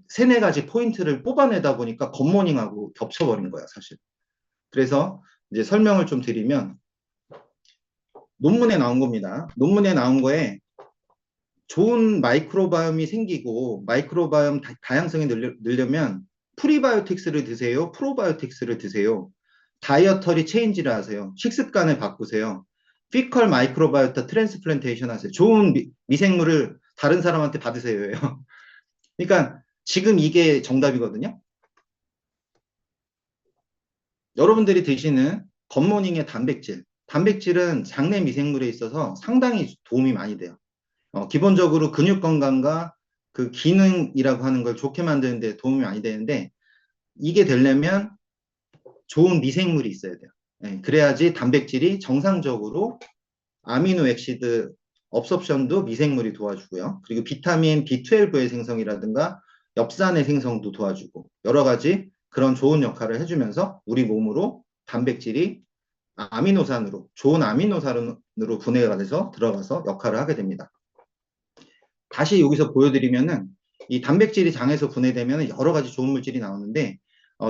세네 가지 포인트를 뽑아내다 보니까 굿모닝하고 겹쳐버린 거야, 사실. 그래서 이제 설명을 좀 드리면, 논문에 나온 겁니다. 논문에 나온 거에 좋은 마이크로바이옴이 생기고 마이크로바이옴 다양성이 늘려면 프리바이오틱스를 드세요? 프로바이오틱스를 드세요? 다이어터리 체인지를 하세요? 식습관을 바꾸세요? 피컬 마이크로바이오타 트랜스플란테이션 하세요? 좋은 미생물을 다른 사람한테 받으세요. 그러니까 지금 이게 정답이거든요. 여러분들이 드시는 겉모닝의 단백질은 장내 미생물에 있어서 상당히 도움이 많이 돼요. 기본적으로 근육 건강과 그 기능이라고 하는 걸 좋게 만드는 데 도움이 많이 되는데 이게 되려면 좋은 미생물이 있어야 돼요. 예, 그래야지 단백질이 정상적으로 아미노 액시드 업섭션도 미생물이 도와주고요. 그리고 비타민 B12의 생성이라든가 엽산의 생성도 도와주고 여러 가지 그런 좋은 역할을 해주면서 우리 몸으로 단백질이 아미노산으로 좋은 아미노산으로 분해가 돼서 들어가서 역할을 하게 됩니다. 다시 여기서 보여드리면은 이 단백질이 장에서 분해되면 여러 가지 좋은 물질이 나오는데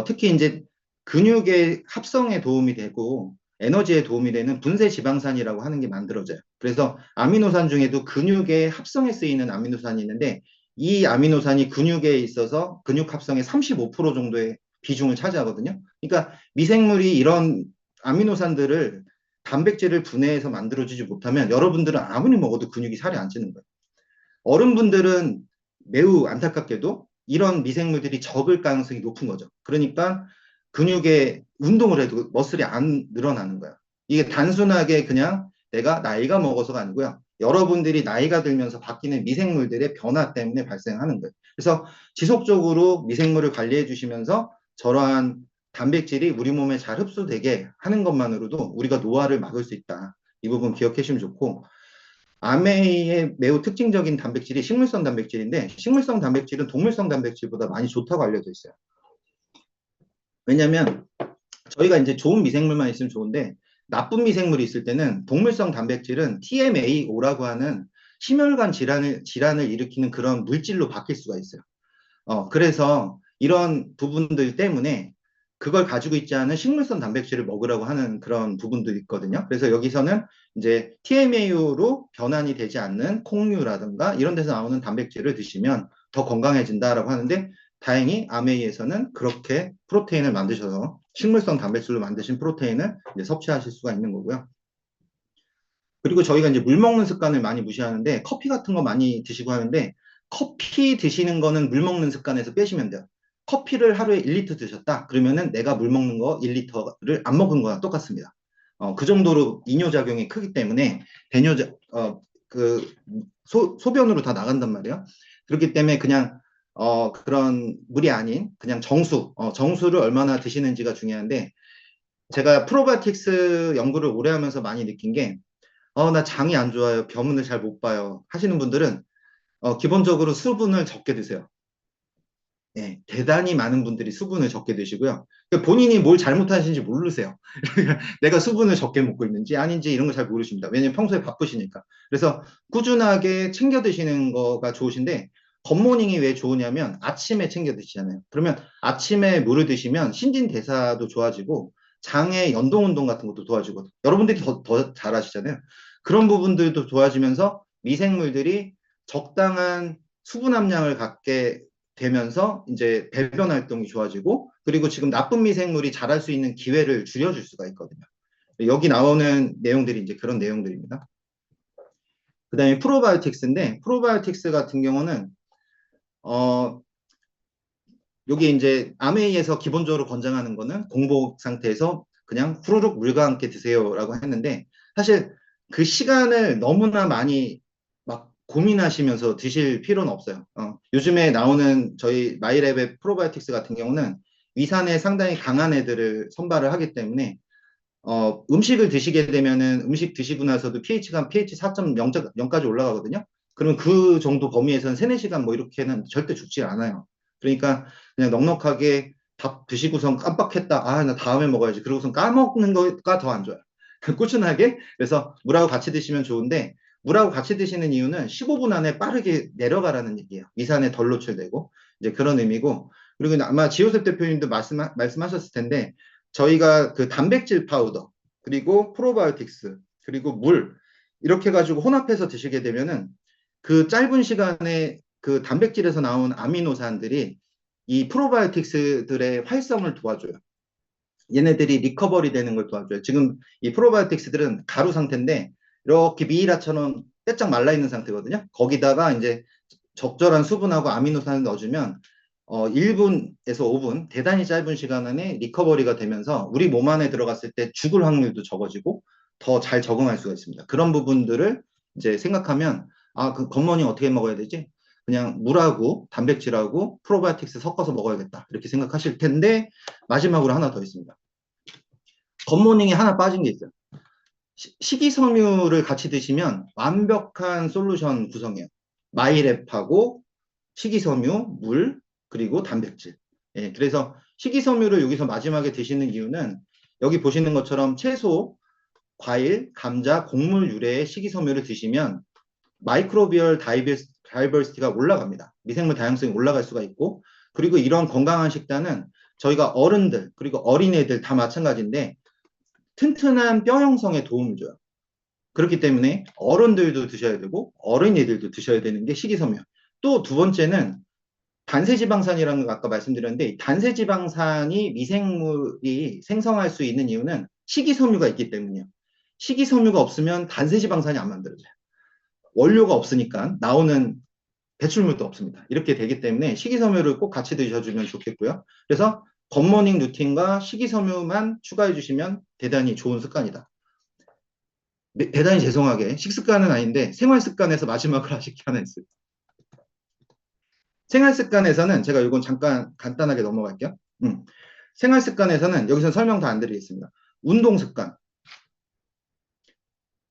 특히 이제 근육의 합성에 도움이 되고 에너지에 도움이 되는 분쇄 지방산이라고 하는 게 만들어져요. 그래서 아미노산 중에도 근육의 합성에 쓰이는 아미노산이 있는데 이 아미노산이 근육에 있어서 근육 합성의 35% 정도의 비중을 차지하거든요. 그러니까 미생물이 이런 아미노산들을 단백질을 분해해서 만들어주지 못하면 여러분들은 아무리 먹어도 근육이 살이 안 찌는 거예요. 어른분들은 매우 안타깝게도 이런 미생물들이 적을 가능성이 높은 거죠. 그러니까 근육에 운동을 해도 머슬이 안 늘어나는 거야. 이게 단순하게 그냥 내가 나이가 먹어서가 아니고요. 여러분들이 나이가 들면서 바뀌는 미생물들의 변화 때문에 발생하는 거예요. 그래서 지속적으로 미생물을 관리해 주시면서 저러한 단백질이 우리 몸에 잘 흡수되게 하는 것만으로도 우리가 노화를 막을 수 있다. 이 부분 기억해 주시면 좋고, 아메이의 매우 특징적인 단백질이 식물성 단백질인데 식물성 단백질은 동물성 단백질보다 많이 좋다고 알려져 있어요. 왜냐하면 저희가 이제 좋은 미생물만 있으면 좋은데 나쁜 미생물이 있을 때는 동물성 단백질은 TMAO라고 하는 심혈관 질환을 일으키는 그런 물질로 바뀔 수가 있어요. 그래서 이런 부분들 때문에 그걸 가지고 있지 않은 식물성 단백질을 먹으라고 하는 그런 부분도 있거든요. 그래서 여기서는 이제 TMAO로 변환이 되지 않는 콩류라든가 이런 데서 나오는 단백질을 드시면 더 건강해진다라고 하는데 다행히 아메이에서는 그렇게 프로테인을 만드셔서 식물성 단백질로 만드신 프로테인을 이제 섭취하실 수가 있는 거고요. 그리고 저희가 이제 물 먹는 습관을 많이 무시하는데 커피 같은 거 많이 드시고 하는데 커피 드시는 거는 물 먹는 습관에서 빼시면 돼요. 커피를 하루에 1리터 드셨다. 그러면은 내가 물 먹는 거 1리터를 안 먹은 거랑 똑같습니다. 그 정도로 이뇨작용이 크기 때문에 배뇨자, 소변으로 다 나간단 말이에요. 그렇기 때문에 그냥 그런 물이 아닌 그냥 정수를 얼마나 드시는지가 중요한데 제가 프로바이오틱스 연구를 오래 하면서 많이 느낀 게 나 장이 안 좋아요. 병원을 잘 못 봐요. 하시는 분들은 기본적으로 수분을 적게 드세요. 예, 대단히 많은 분들이 수분을 적게 드시고요. 그러니까 본인이 뭘 잘못하시는지 모르세요. 내가 수분을 적게 먹고 있는지 아닌지 이런 거 잘 모르십니다. 왜냐면 평소에 바쁘시니까. 그래서 꾸준하게 챙겨 드시는 거가 좋으신데 굿모닝이 왜 좋으냐면 아침에 챙겨 드시잖아요. 그러면 아침에 물을 드시면 신진대사도 좋아지고 장의 연동운동 같은 것도 도와주고 여러분들이 더 잘하시잖아요. 그런 부분들도 좋아지면서 미생물들이 적당한 수분 함량을 갖게 되면서 이제 배변 활동이 좋아지고 그리고 지금 나쁜 미생물이 자랄 수 있는 기회를 줄여줄 수가 있거든요. 여기 나오는 내용들이 이제 그런 내용들입니다. 그 다음에 프로바이오틱스인데 프로바이오틱스 같은 경우는 여기 이제 아메이에서 기본적으로 권장하는 거는 공복 상태에서 그냥 후루룩 물과 함께 드세요라고 했는데 사실 그 시간을 너무나 많이 막 고민하시면서 드실 필요는 없어요. 요즘에 나오는 저희 마이랩의 프로바이오틱스 같은 경우는 위산에 상당히 강한 애들을 선발을 하기 때문에 음식을 드시게 되면은 음식 드시고 나서도 pH가 pH 4.0까지 올라가거든요. 그러면 그 정도 범위에서는 3, 4시간 뭐 이렇게는 절대 죽지 않아요. 그러니까 그냥 넉넉하게 밥 드시고선 깜빡했다. 나 다음에 먹어야지. 그러고선 까먹는 거가 더 안 좋아요. 꾸준하게. 그래서 물하고 같이 드시면 좋은데 물하고 같이 드시는 이유는 15분 안에 빠르게 내려가라는 얘기예요. 위산에 덜 노출되고 이제 그런 의미고 그리고 아마 지호셉 대표님도 말씀하셨을 텐데 저희가 그 단백질 파우더 그리고 프로바이오틱스 그리고 물 이렇게 가지고 혼합해서 드시게 되면은 그 짧은 시간에 그 단백질에서 나온 아미노산들이 이 프로바이오틱스들의 활성을 도와줘요. 얘네들이 리커버리 되는 걸 도와줘요. 지금 이 프로바이오틱스들은 가루 상태인데 이렇게 미이라처럼 빼짝 말라 있는 상태거든요. 거기다가 이제 적절한 수분하고 아미노산을 넣어주면 1분에서 5분, 대단히 짧은 시간 안에 리커버리가 되면서 우리 몸 안에 들어갔을 때 죽을 확률도 적어지고 더 잘 적응할 수가 있습니다. 그런 부분들을 이제 생각하면, 아, 그 겉모닝 어떻게 먹어야 되지? 그냥 물하고 단백질하고 프로바이오틱스 섞어서 먹어야겠다. 이렇게 생각하실 텐데, 마지막으로 하나 더 있습니다. 겉모닝이 하나 빠진 게 있어요. 식이섬유를 같이 드시면 완벽한 솔루션 구성이에요. 마이랩하고 식이섬유, 물, 그리고 단백질. 예, 그래서 식이섬유를 여기서 마지막에 드시는 이유는 여기 보시는 것처럼 채소, 과일, 감자, 곡물 유래의 식이섬유를 드시면 마이크로비얼 다이버시티가 올라갑니다. 미생물 다양성이 올라갈 수가 있고, 그리고 이런 건강한 식단은 저희가 어른들, 그리고 어린애들 다 마찬가지인데 튼튼한 뼈 형성에 도움을 줘요. 그렇기 때문에 어른들도 드셔야 되고 어린이들도 드셔야 되는 게 식이섬유. 또 두 번째는 단세지방산이라는 거 아까 말씀드렸는데 단세지방산이 미생물이 생성할 수 있는 이유는 식이섬유가 있기 때문이에요. 식이섬유가 없으면 단세지방산이 안 만들어져요. 원료가 없으니까 나오는 배출물도 없습니다. 이렇게 되기 때문에 식이섬유를 꼭 같이 드셔주면 좋겠고요. 그래서 굿모닝 루틴과 식이섬유만 추가해 주시면 대단히 좋은 습관이다. 대단히 죄송하게 식습관은 아닌데 생활습관에서 마지막으로 하실 게 하나 있어요. 생활습관에서는 제가 이건 잠깐 간단하게 넘어갈게요. 생활습관에서는 여기서 설명 다 안 드리겠습니다. 운동습관,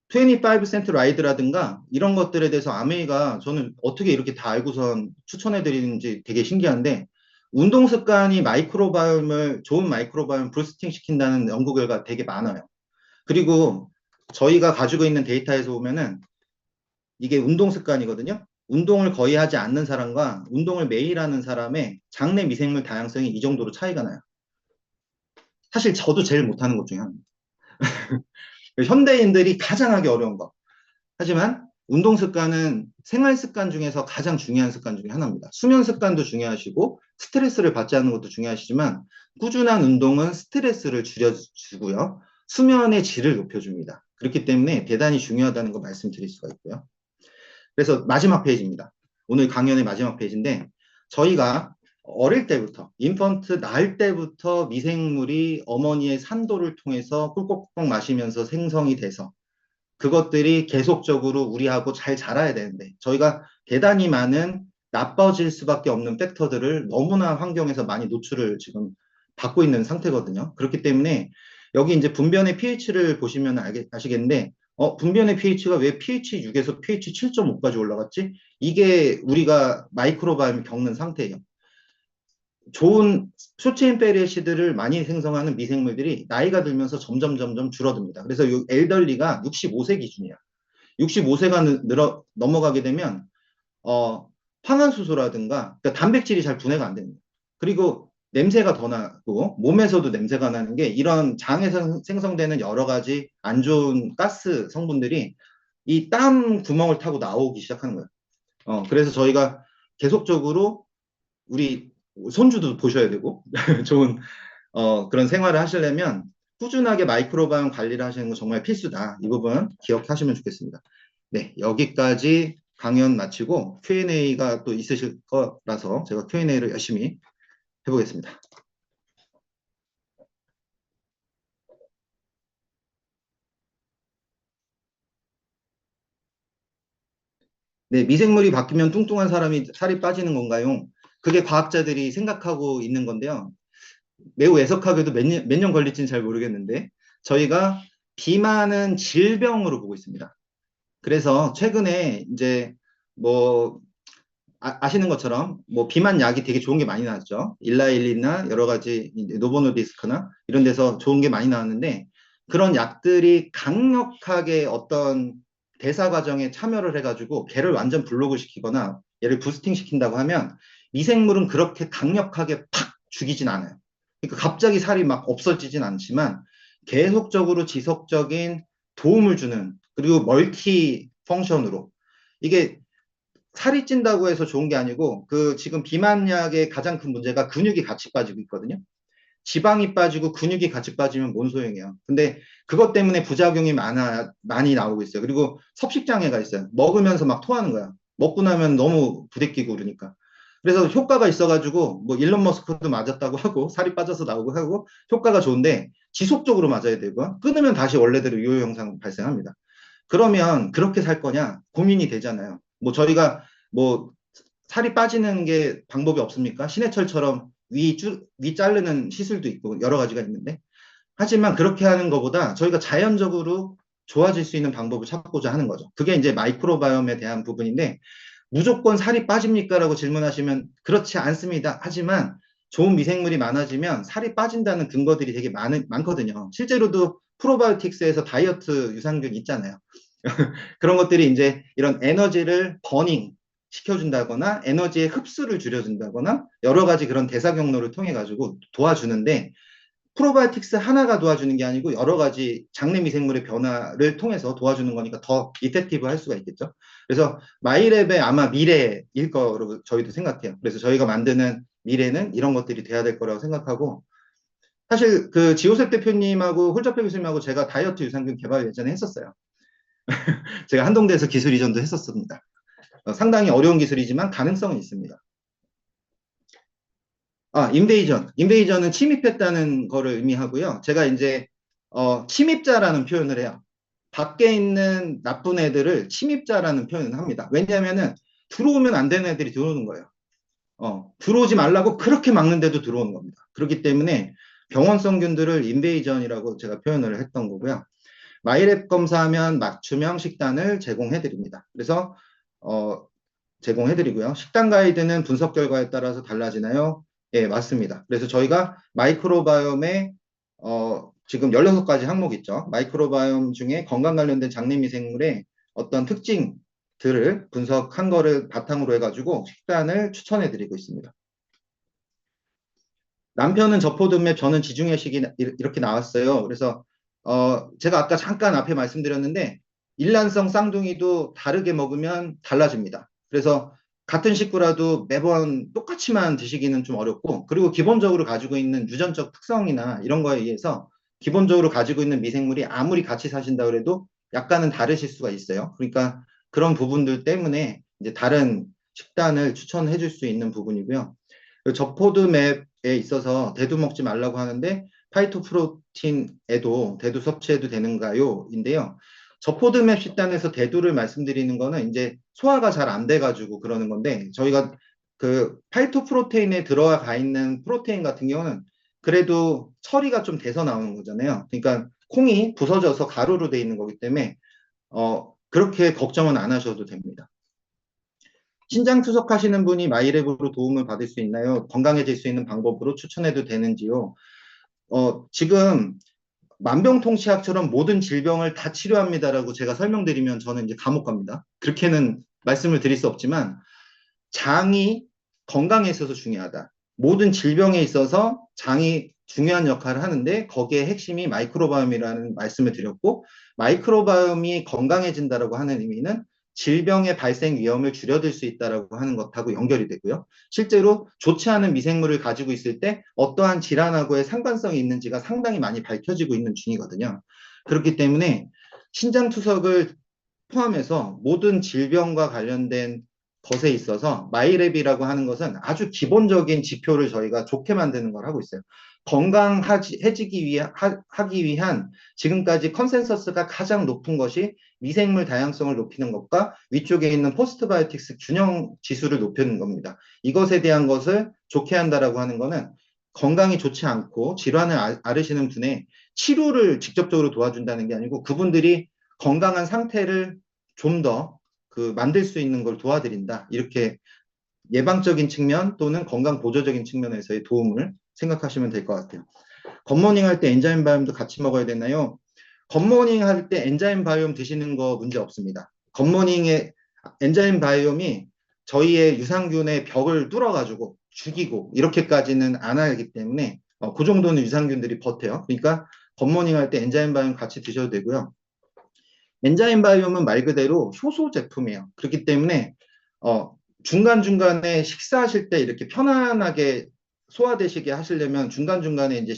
25센트 라이드라든가 이런 것들에 대해서 아메이가 저는 어떻게 이렇게 다 알고선 추천해 드리는지 되게 신기한데 운동습관이 좋은 마이크로바이옴 부스팅 시킨다는 연구 결과 되게 많아요. 그리고 저희가 가지고 있는 데이터에서 보면은 이게 운동 습관이거든요. 운동을 거의 하지 않는 사람과 운동을 매일 하는 사람의 장내 미생물 다양성이 이 정도로 차이가 나요. 사실 저도 제일 못하는 것 중에 하나입니다. 현대인들이 가장 하기 어려운 거. 하지만 운동 습관은 생활 습관 중에서 가장 중요한 습관 중에 하나입니다. 수면 습관도 중요하시고 스트레스를 받지 않는 것도 중요하시지만 꾸준한 운동은 스트레스를 줄여주고요. 수면의 질을 높여줍니다. 그렇기 때문에 대단히 중요하다는 거 말씀드릴 수가 있고요. 그래서 마지막 페이지입니다. 오늘 강연의 마지막 페이지인데 저희가 어릴 때부터 인펀트 낳을 때부터 미생물이 어머니의 산도를 통해서 꿀꺽꿀꺽 마시면서 생성이 돼서 그것들이 계속적으로 우리하고 잘 자라야 되는데 저희가 대단히 많은 나빠질 수밖에 없는 팩터들을 너무나 환경에서 많이 노출을 지금 받고 있는 상태거든요. 그렇기 때문에 여기 이제 분변의 pH를 보시면 아시겠는데 분변의 pH가 왜 pH 6에서 pH 7.5까지 올라갔지? 이게 우리가 마이크로바이옴이 겪는 상태예요. 좋은 쇼체인 패리시드를 많이 생성하는 미생물들이 나이가 들면서 점점 줄어듭니다. 그래서 이 엘덜리가 65세 기준이야. 65세가 넘어가게 되면 황화수소라든가 그러니까 단백질이 잘 분해가 안 됩니다. 그리고 냄새가 더 나고 몸에서도 냄새가 나는 게 이런 장에서 생성되는 여러 가지 안 좋은 가스 성분들이 이 땀 구멍을 타고 나오기 시작하는 거예요. 그래서 저희가 계속적으로 우리 손주도 보셔야 되고 좋은 그런 생활을 하시려면 꾸준하게 마이크로바이옴 관리를 하시는 거 정말 필수다. 이 부분 기억하시면 좋겠습니다. 네, 여기까지 강연 마치고 Q&A가 또 있으실 거라서 제가 Q&A를 열심히 해보겠습니다. 네, 미생물이 바뀌면 뚱뚱한 사람이 살이 빠지는 건가요? 그게 과학자들이 생각하고 있는 건데요. 매우 애석하게도 몇 년 걸릴지는 잘 모르겠는데 저희가 비만은 질병으로 보고 있습니다. 그래서 최근에 이제 뭐 아시는 것처럼 뭐 비만 약이 되게 좋은 게 많이 나왔죠. 일라일리나 여러 가지 노보노디스크나 이런 데서 좋은 게 많이 나왔는데 그런 약들이 강력하게 어떤 대사 과정에 참여를 해가지고 걔를 완전 블록을 시키거나 얘를 부스팅 시킨다고 하면 미생물은 그렇게 강력하게 팍 죽이진 않아요. 그러니까 갑자기 살이 막 없어지진 않지만 계속적으로 지속적인 도움을 주는 그리고 멀티 펑션으로 이게 살이 찐다고 해서 좋은 게 아니고 그 지금 비만약의 가장 큰 문제가 근육이 같이 빠지고 있거든요. 지방이 빠지고 근육이 같이 빠지면 뭔 소용이에요. 근데 그것 때문에 부작용이 많이 나오고 있어요. 그리고 섭식장애가 있어요. 먹으면서 막 토하는 거야. 먹고 나면 너무 부대끼고 그러니까. 그래서 효과가 있어가지고 뭐 일론 머스크도 맞았다고 하고 살이 빠져서 나오고 하고 효과가 좋은데 지속적으로 맞아야 되고 끊으면 다시 원래대로 요요 현상 발생합니다. 그러면 그렇게 살 거냐 고민이 되잖아요. 뭐 저희가 뭐 살이 빠지는 게 방법이 없습니까? 신해철처럼 위 자르는 시술도 있고 여러 가지가 있는데 하지만 그렇게 하는 것보다 저희가 자연적으로 좋아질 수 있는 방법을 찾고자 하는 거죠. 그게 이제 마이크로바이옴에 대한 부분인데 무조건 살이 빠집니까? 라고 질문하시면 그렇지 않습니다. 하지만 좋은 미생물이 많아지면 살이 빠진다는 근거들이 되게 많거든요. 실제로도 프로바이오틱스에서 다이어트 유산균 있잖아요. 그런 것들이 이제 이런 에너지를 버닝 시켜준다거나 에너지의 흡수를 줄여준다거나 여러 가지 그런 대사 경로를 통해 가지고 도와주는데 프로바이오틱스 하나가 도와주는 게 아니고 여러 가지 장내 미생물의 변화를 통해서 도와주는 거니까 더 이펙티브 할 수가 있겠죠. 그래서 마이랩의 아마 미래일 거로 저희도 생각해요. 그래서 저희가 만드는 미래는 이런 것들이 돼야 될 거라고 생각하고 사실 그 지호셉 대표님하고 홀자표 교수님하고 제가 다이어트 유산균 개발 예전에 했었어요. 제가 한동대에서 기술 이전도 했었습니다. 상당히 어려운 기술이지만 가능성은 있습니다. 인베이전은 침입했다는 거를 의미하고요. 제가 이제 침입자라는 표현을 해요. 밖에 있는 나쁜 애들을 침입자라는 표현을 합니다. 왜냐하면은 들어오면 안 되는 애들이 들어오는 거예요. 들어오지 말라고 그렇게 막는데도 들어오는 겁니다. 그렇기 때문에 병원성균들을 인베이전이라고 제가 표현을 했던 거고요. 마이랩 검사하면 맞춤형 식단을 제공해 드립니다. 그래서 제공해 드리고요. 식단 가이드는 분석 결과에 따라서 달라지나요? 예, 맞습니다. 그래서 저희가 마이크로바이옴에 지금 16가지 항목 있죠. 마이크로바이옴 중에 건강 관련된 장내 미생물의 어떤 특징들을 분석한 거를 바탕으로 해가지고 식단을 추천해 드리고 있습니다. 남편은 저포도매, 저는 지중해식이 이렇게 나왔어요. 그래서 제가 아까 잠깐 앞에 말씀드렸는데 일란성 쌍둥이도 다르게 먹으면 달라집니다. 그래서 같은 식구라도 매번 똑같이만 드시기는 좀 어렵고 그리고 기본적으로 가지고 있는 유전적 특성이나 이런 거에 의해서 기본적으로 가지고 있는 미생물이 아무리 같이 사신다 그래도 약간은 다르실 수가 있어요. 그러니까 그런 부분들 때문에 이제 다른 식단을 추천해 줄 수 있는 부분이고요. 저포드맵에 있어서 대두 먹지 말라고 하는데 파이토프로틴에도 대두 섭취해도 되는가요? 인데요. 저포드맵 식단에서 대두를 말씀드리는 거는 이제 소화가 잘 안 돼가지고 그러는 건데 저희가 그 파이토프로테인에 들어가 있는 프로테인 같은 경우는 그래도 처리가 좀 돼서 나오는 거잖아요. 그러니까 콩이 부서져서 가루로 돼 있는 거기 때문에 그렇게 걱정은 안 하셔도 됩니다. 신장 투석하시는 분이 마이랩으로 도움을 받을 수 있나요? 건강해질 수 있는 방법으로 추천해도 되는지요? 지금 만병통치약처럼 모든 질병을 다 치료합니다라고 제가 설명드리면 저는 이제 감옥 갑니다. 그렇게는 말씀을 드릴 수 없지만 장이 건강에 있어서 중요하다. 모든 질병에 있어서 장이 중요한 역할을 하는데 거기에 핵심이 마이크로바이옴이라는 말씀을 드렸고 마이크로바이옴이 건강해진다라고 하는 의미는 질병의 발생 위험을 줄여들 수 있다라고 하는 것하고 연결이 되고요. 실제로 좋지 않은 미생물을 가지고 있을 때 어떠한 질환하고의 상관성이 있는지가 상당히 많이 밝혀지고 있는 중이거든요. 그렇기 때문에 신장 투석을 포함해서 모든 질병과 관련된 것에 있어서 마이랩이라고 하는 것은 아주 기본적인 지표를 저희가 좋게 만드는 걸 하고 있어요. 하기 위한 지금까지 컨센서스가 가장 높은 것이 미생물 다양성을 높이는 것과 위쪽에 있는 포스트바이오틱스 균형 지수를 높이는 겁니다. 이것에 대한 것을 좋게 한다라고 하는 것은 건강이 좋지 않고 질환을 앓으시는 분의 치료를 직접적으로 도와준다는 게 아니고 그분들이 건강한 상태를 좀 더 만들 수 있는 걸 도와드린다. 이렇게 예방적인 측면 또는 건강 보조적인 측면에서의 도움을 생각하시면 될 것 같아요. 겉모닝 할 때 엔자임 바이옴도 같이 먹어야 되나요? 겉모닝 할 때 엔자임 바이옴 드시는 거 문제 없습니다. 겉모닝의 엔자임 바이옴이 저희의 유산균의 벽을 뚫어가지고 죽이고 이렇게까지는 안 하기 때문에 그 정도는 유산균들이 버텨요. 그러니까 겉모닝 할 때 엔자임 바이옴 같이 드셔도 되고요. 엔자임 바이옴은 말 그대로 효소 제품이에요. 그렇기 때문에 중간중간에 식사하실 때 이렇게 편안하게 소화되시게 하시려면 중간중간에 이제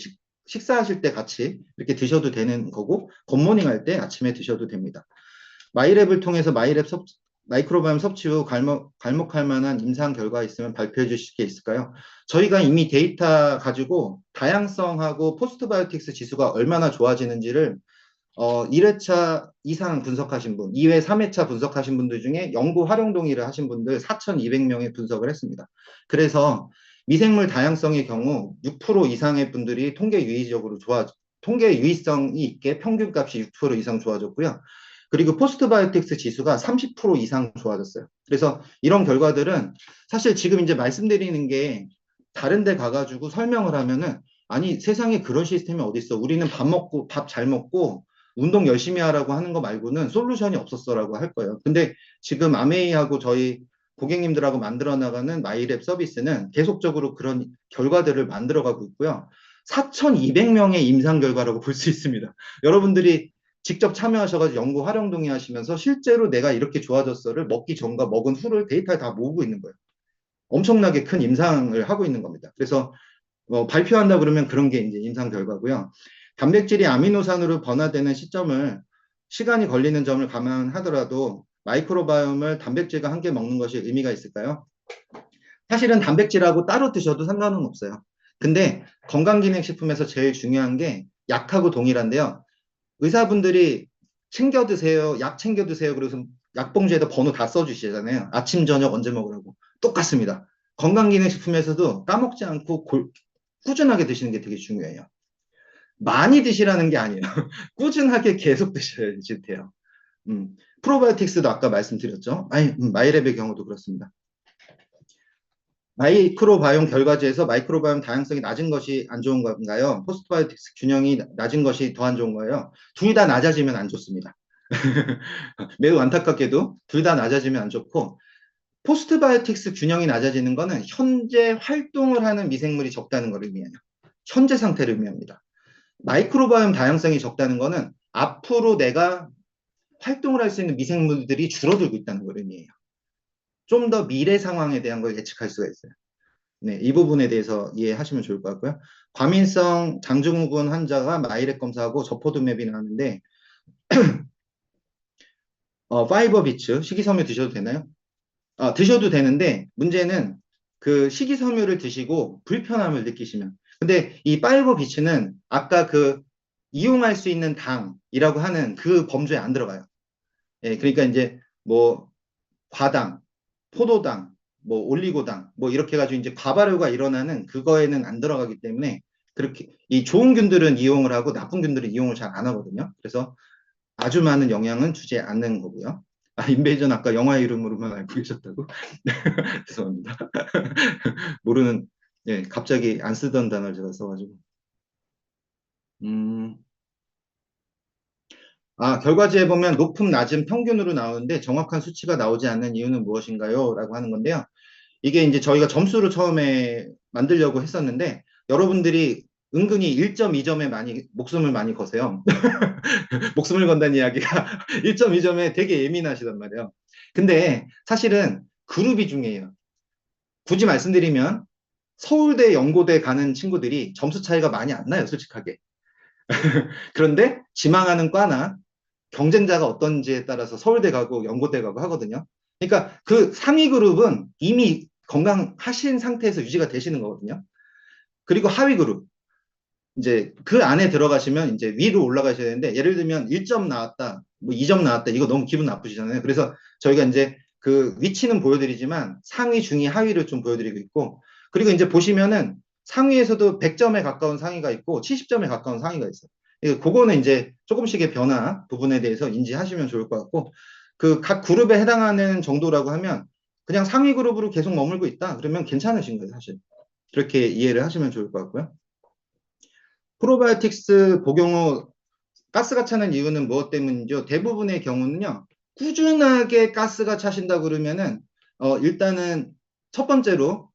식사하실 때 같이 이렇게 드셔도 되는 거고 굿모닝 할 때 아침에 드셔도 됩니다. 마이랩을 통해서 마이랩 마이크로바이옴 섭취 후 괄목할 만한 임상 결과 있으면 발표해 주실 게 있을까요? 저희가 이미 데이터 가지고 다양성하고 포스트바이오틱스 지수가 얼마나 좋아지는지를 1회차 이상 분석하신 분, 2회, 3회차 분석하신 분들 중에 연구 활용 동의를 하신 분들 4,200명의 분석을 했습니다. 그래서 미생물 다양성의 경우 6% 이상의 분들이 통계 유의성이 있게 평균값이 6% 이상 좋아졌고요. 그리고 포스트바이오틱스 지수가 30% 이상 좋아졌어요. 그래서 이런 결과들은 사실 지금 이제 말씀드리는 게 다른 데 가가지고 설명을 하면은 아니 세상에 그런 시스템이 어디 있어? 우리는 밥 잘 먹고 운동 열심히 하라고 하는 거 말고는 솔루션이 없었어라고 할 거예요. 근데 지금 아메이하고 저희 고객님들하고 만들어 나가는 마이랩 서비스는 계속적으로 그런 결과들을 만들어가고 있고요. 4,200명의 임상 결과라고 볼 수 있습니다. 여러분들이 직접 참여하셔가지고 연구 활용 동의하시면서 실제로 내가 이렇게 좋아졌어를 먹기 전과 먹은 후를 데이터에 다 모으고 있는 거예요. 엄청나게 큰 임상을 하고 있는 겁니다. 그래서 발표한다 그러면 그런 게 이제 임상 결과고요. 단백질이 아미노산으로 변화되는 시간이 걸리는 점을 감안하더라도 마이크로바이옴을 단백질과 함께 먹는 것이 의미가 있을까요? 사실은 단백질하고 따로 드셔도 상관은 없어요. 근데 건강기능식품에서 제일 중요한 게 약하고 동일한데요. 의사분들이 챙겨 드세요, 약 챙겨 드세요. 그래서 약봉지에다 번호 다 써주시잖아요. 아침, 저녁 언제 먹으라고. 똑같습니다. 건강기능식품에서도 까먹지 않고 꾸준하게 드시는 게 되게 중요해요. 많이 드시라는 게 아니에요. 꾸준하게 계속 드셔야 돼요. 프로바이오틱스도 아까 말씀드렸죠. 마이랩의 경우도 그렇습니다. 마이크로바이옴 결과지에서 마이크로바이옴 다양성이 낮은 것이 안 좋은 건가요? 포스트바이오틱스 균형이 낮은 것이 더 안 좋은 거예요? 둘 다 낮아지면 안 좋습니다. 매우 안타깝게도 둘 다 낮아지면 안 좋고 포스트바이오틱스 균형이 낮아지는 거는 현재 활동을 하는 미생물이 적다는 걸 의미해요. 현재 상태를 의미합니다. 마이크로바이옴 다양성이 적다는 거는 앞으로 내가 활동을 할 수 있는 미생물들이 줄어들고 있다는 걸 의미해요. 좀 더 미래 상황에 대한 걸 예측할 수가 있어요. 네, 이 부분에 대해서 이해하시면 좋을 것 같고요. 과민성 장증후군 환자가 마이랩 검사하고 저포도맵이 나왔는데 파이버비츠 식이섬유 드셔도 되나요? 드셔도 되는데 문제는 그 식이섬유를 드시고 불편함을 느끼시면 근데 이 파이버비츠는 아까 그 이용할 수 있는 당이라고 하는 그 범주에 안 들어가요. 예, 그러니까 이제 뭐 과당, 포도당, 뭐 올리고당, 뭐 이렇게 해가지고 이제 과발효가 일어나는 그거에는 안 들어가기 때문에 그렇게 이 좋은 균들은 이용을 하고 나쁜 균들은 이용을 잘 안 하거든요. 그래서 아주 많은 영향은 주지 않는 거고요. 인베이전 아까 영화 이름으로만 알고 계셨다고? 죄송합니다. 모르는, 예, 갑자기 안 쓰던 단어를 제가 써가지고. 음, 결과지에 보면 높음, 낮음 평균으로 나오는데 정확한 수치가 나오지 않는 이유는 무엇인가요? 라고 하는 건데요. 이게 이제 저희가 점수를 처음에 만들려고 했었는데 여러분들이 은근히 1.2점에 목숨을 많이 거세요. 목숨을 건다는 이야기가 1.2점에 되게 예민하시단 말이에요. 근데 사실은 그룹이 중요해요. 굳이 말씀드리면 서울대, 연고대 가는 친구들이 점수 차이가 많이 안 나요, 솔직하게. 그런데 지망하는 과나 경쟁자가 어떤지에 따라서 서울대 가고 연고대 가고 하거든요. 그러니까 그 상위 그룹은 이미 건강하신 상태에서 유지가 되시는 거거든요. 그리고 하위 그룹, 이제 그 안에 들어가시면 이제 위로 올라가셔야 되는데 예를 들면 1점 나왔다, 뭐 2점 나왔다, 이거 너무 기분 나쁘시잖아요. 그래서 저희가 이제 그 위치는 보여드리지만 상위, 중위, 하위를 좀 보여드리고 있고 그리고 이제 보시면은 상위에서도 100점에 가까운 상위가 있고 70점에 가까운 상위가 있어요. 그거는 이제 조금씩의 변화 부분에 대해서 인지하시면 좋을 것 같고 그 각 그룹에 해당하는 정도라고 하면 그냥 상위 그룹으로 계속 머물고 있다 그러면 괜찮으신 거예요, 사실. 그렇게 이해를 하시면 좋을 것 같고요. 프로바이오틱스 복용 후 가스가 차는 이유는 무엇 때문인지요? 대부분의 경우는요, 꾸준하게 가스가 차신다 그러면은, 일단은 첫 번째로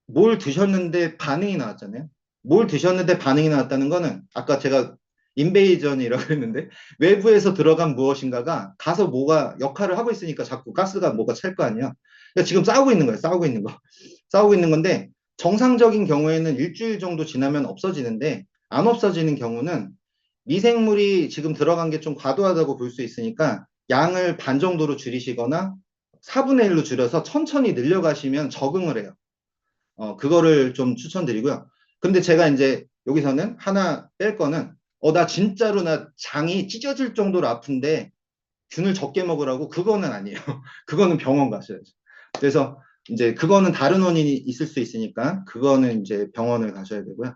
뭘 드셨는데 반응이 나왔잖아요. 뭘 드셨는데 반응이 나왔다는 거는 아까 제가 인베이전이라고 했는데 외부에서 들어간 무엇인가가 가서 뭐가 역할을 하고 있으니까 자꾸 가스가 뭐가 찰 거 아니에요. 그러니까 지금 싸우고 있는 거예요. 싸우고 있는 거. 싸우고 있는 건데 정상적인 경우에는 일주일 정도 지나면 없어지는데 안 없어지는 경우는 미생물이 지금 들어간 게 좀 과도하다고 볼 수 있으니까 양을 반 정도로 줄이시거나 4분의 1로 줄여서 천천히 늘려가시면 적응을 해요. 그거를 좀 추천드리고요. 근데 제가 이제 여기서는 하나 뺄 거는, 나 진짜로 나 장이 찢어질 정도로 아픈데 균을 적게 먹으라고, 그거는 아니에요. 그거는 병원 가셔야죠. 그래서 이제 그거는 다른 원인이 있을 수 있으니까 그거는 이제 병원을 가셔야 되고요.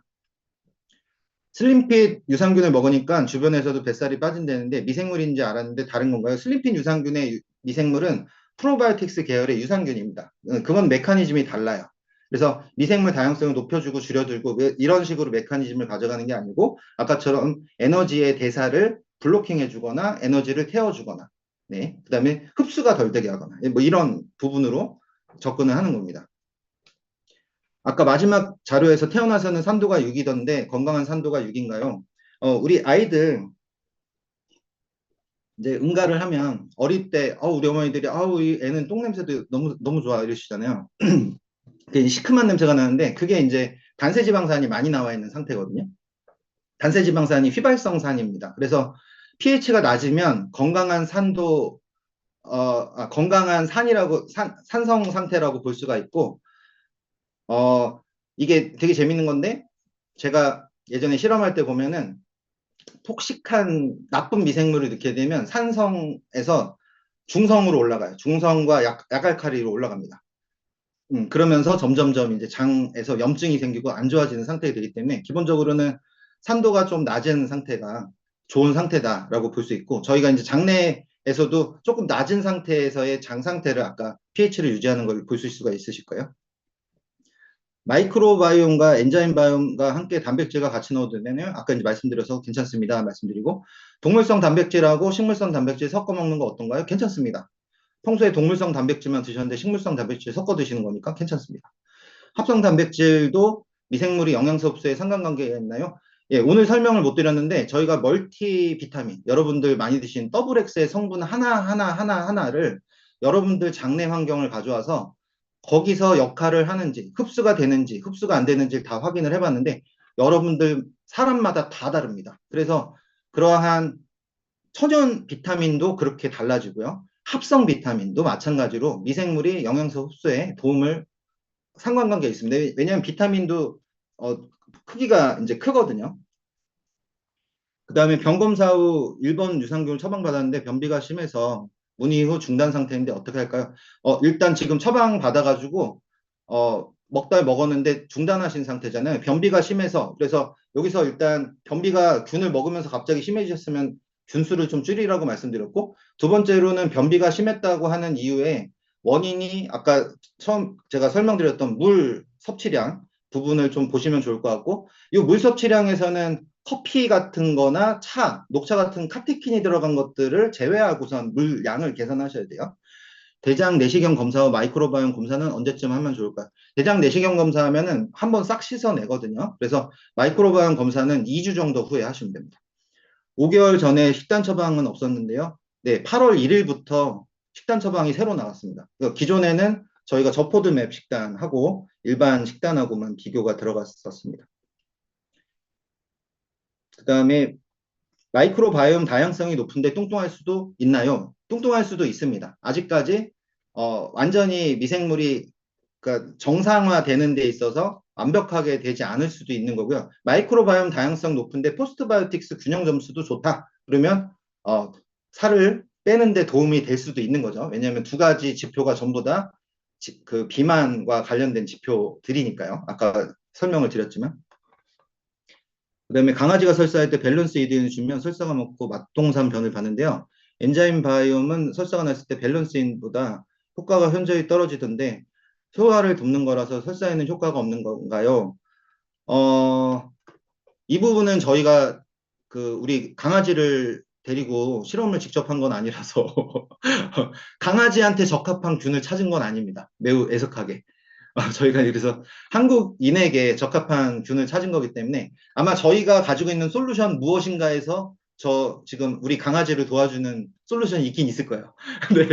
슬림핏 유산균을 먹으니까 주변에서도 뱃살이 빠진다는데 미생물인지 알았는데 다른 건가요? 슬림핏 유산균의 미생물은 프로바이오틱스 계열의 유산균입니다. 그건 메커니즘이 달라요. 그래서 미생물 다양성을 높여주고 줄여들고 이런 식으로 메커니즘을 가져가는 게 아니고, 아까처럼 에너지의 대사를 블로킹해주거나 에너지를 태워주거나, 네, 그다음에 흡수가 덜 되게 하거나, 뭐 이런 부분으로 접근을 하는 겁니다. 아까 마지막 자료에서 태어나서는 산도가 6이던데 건강한 산도가 6인가요? 우리 아이들 이제 응가를 하면 어릴 때, 우리 어머니들이, 이 애는 똥 냄새도 너무 너무 좋아 이러시잖아요. 그 시큼한 냄새가 나는데 그게 이제 단세지방산이 많이 나와 있는 상태거든요. 단세지방산이 휘발성산입니다. 그래서 pH가 낮으면 건강한 산도, 건강한 산이라고, 산성 상태라고 볼 수가 있고, 어, 이게 되게 재밌는 건데, 제가 예전에 실험할 때 보면은 톡식한 나쁜 미생물을 넣게 되면 산성에서 중성으로 올라가요. 중성과 약알칼리로 올라갑니다. 그러면서 점점점 이제 장에서 염증이 생기고 안 좋아지는 상태가 되기 때문에 기본적으로는 산도가 좀 낮은 상태가 좋은 상태다라고 볼 수 있고, 저희가 이제 장내에서도 조금 낮은 상태에서의 장 상태를 아까 pH를 유지하는 걸 볼 수가 있으실 거예요. 마이크로바이옴과 엔자임 바이옴과 함께 단백질과 같이 넣어도 되면 아까 이제 말씀드려서 괜찮습니다 말씀드리고, 동물성 단백질하고 식물성 단백질 섞어 먹는 거 어떤가요? 괜찮습니다. 평소에 동물성 단백질만 드셨는데 식물성 단백질 섞어 드시는 거니까 괜찮습니다. 합성 단백질도 미생물이 영양소 흡수에 상관관계가 있나요? 예, 오늘 설명을 못 드렸는데 저희가 멀티 비타민, 여러분들 많이 드신 더블 X의 성분 하나를 여러분들 장내 환경을 가져와서 거기서 역할을 하는지, 흡수가 되는지, 흡수가 안 되는지 다 확인을 해봤는데 여러분들 사람마다 다 다릅니다. 그래서 그러한 천연 비타민도 그렇게 달라지고요. 합성 비타민도 마찬가지로 미생물이 영양소 흡수에 도움을, 상관관계가 있습니다. 왜냐하면 비타민도 크기가 이제 크거든요. 그 다음에 병 검사 후 1번 유산균을 처방받았는데 변비가 심해서 문의 후 중단 상태인데 어떻게 할까요? 일단 지금 처방 받아가지고 먹다 먹었는데 중단하신 상태잖아요. 변비가 심해서. 그래서 여기서 일단 변비가 균을 먹으면서 갑자기 심해지셨으면 균수를 좀 줄이라고 말씀드렸고, 두 번째로는 변비가 심했다고 하는 이유에 원인이 아까 처음 제가 설명드렸던 물 섭취량 부분을 좀 보시면 좋을 것 같고, 이 물 섭취량에서는 커피 같은 거나 차, 녹차 같은 카테킨이 들어간 것들을 제외하고선 물 양을 계산하셔야 돼요. 대장 내시경 검사와 마이크로바이옴 검사는 언제쯤 하면 좋을까요? 대장 내시경 검사하면은 한번 싹 씻어내거든요. 그래서 마이크로바이옴 검사는 2주 정도 후에 하시면 됩니다. 5개월 전에 식단 처방은 없었는데요. 네, 8월 1일부터 식단 처방이 새로 나왔습니다. 기존에는 저희가 저포드맵 식단하고 일반 식단하고만 비교가 들어갔었습니다. 그 다음에 마이크로바이옴 다양성이 높은데 뚱뚱할 수도 있나요? 뚱뚱할 수도 있습니다. 아직까지 완전히 미생물이, 그러니까 정상화되는 데 있어서 완벽하게 되지 않을 수도 있는 거고요. 마이크로바이옴 다양성 높은데 포스트바이오틱스 균형 점수도 좋다. 그러면 살을 빼는데 도움이 될 수도 있는 거죠. 왜냐하면 두 가지 지표가 전부 다 그 비만과 관련된 지표들이니까요. 아까 설명을 드렸지만. 그다음에 강아지가 설사할 때 밸런스 인을 주면 설사가 먹고 맛동산 변을 받는데요. 엔자임 바이옴은 설사가 났을 때 밸런스 인보다 효과가 현저히 떨어지던데 소화를 돕는 거라서 설사에는 효과가 없는 건가요? 어, 이 부분은 저희가 우리 강아지를 데리고 실험을 직접 한 건 아니라서 강아지한테 적합한 균을 찾은 건 아닙니다. 매우 애석하게. 저희가 그래서 한국인에게 적합한 균을 찾은 거기 때문에 아마 저희가 가지고 있는 솔루션 무엇인가에서 저 지금 우리 강아지를 도와주는 솔루션이 있긴 있을 거예요. 근데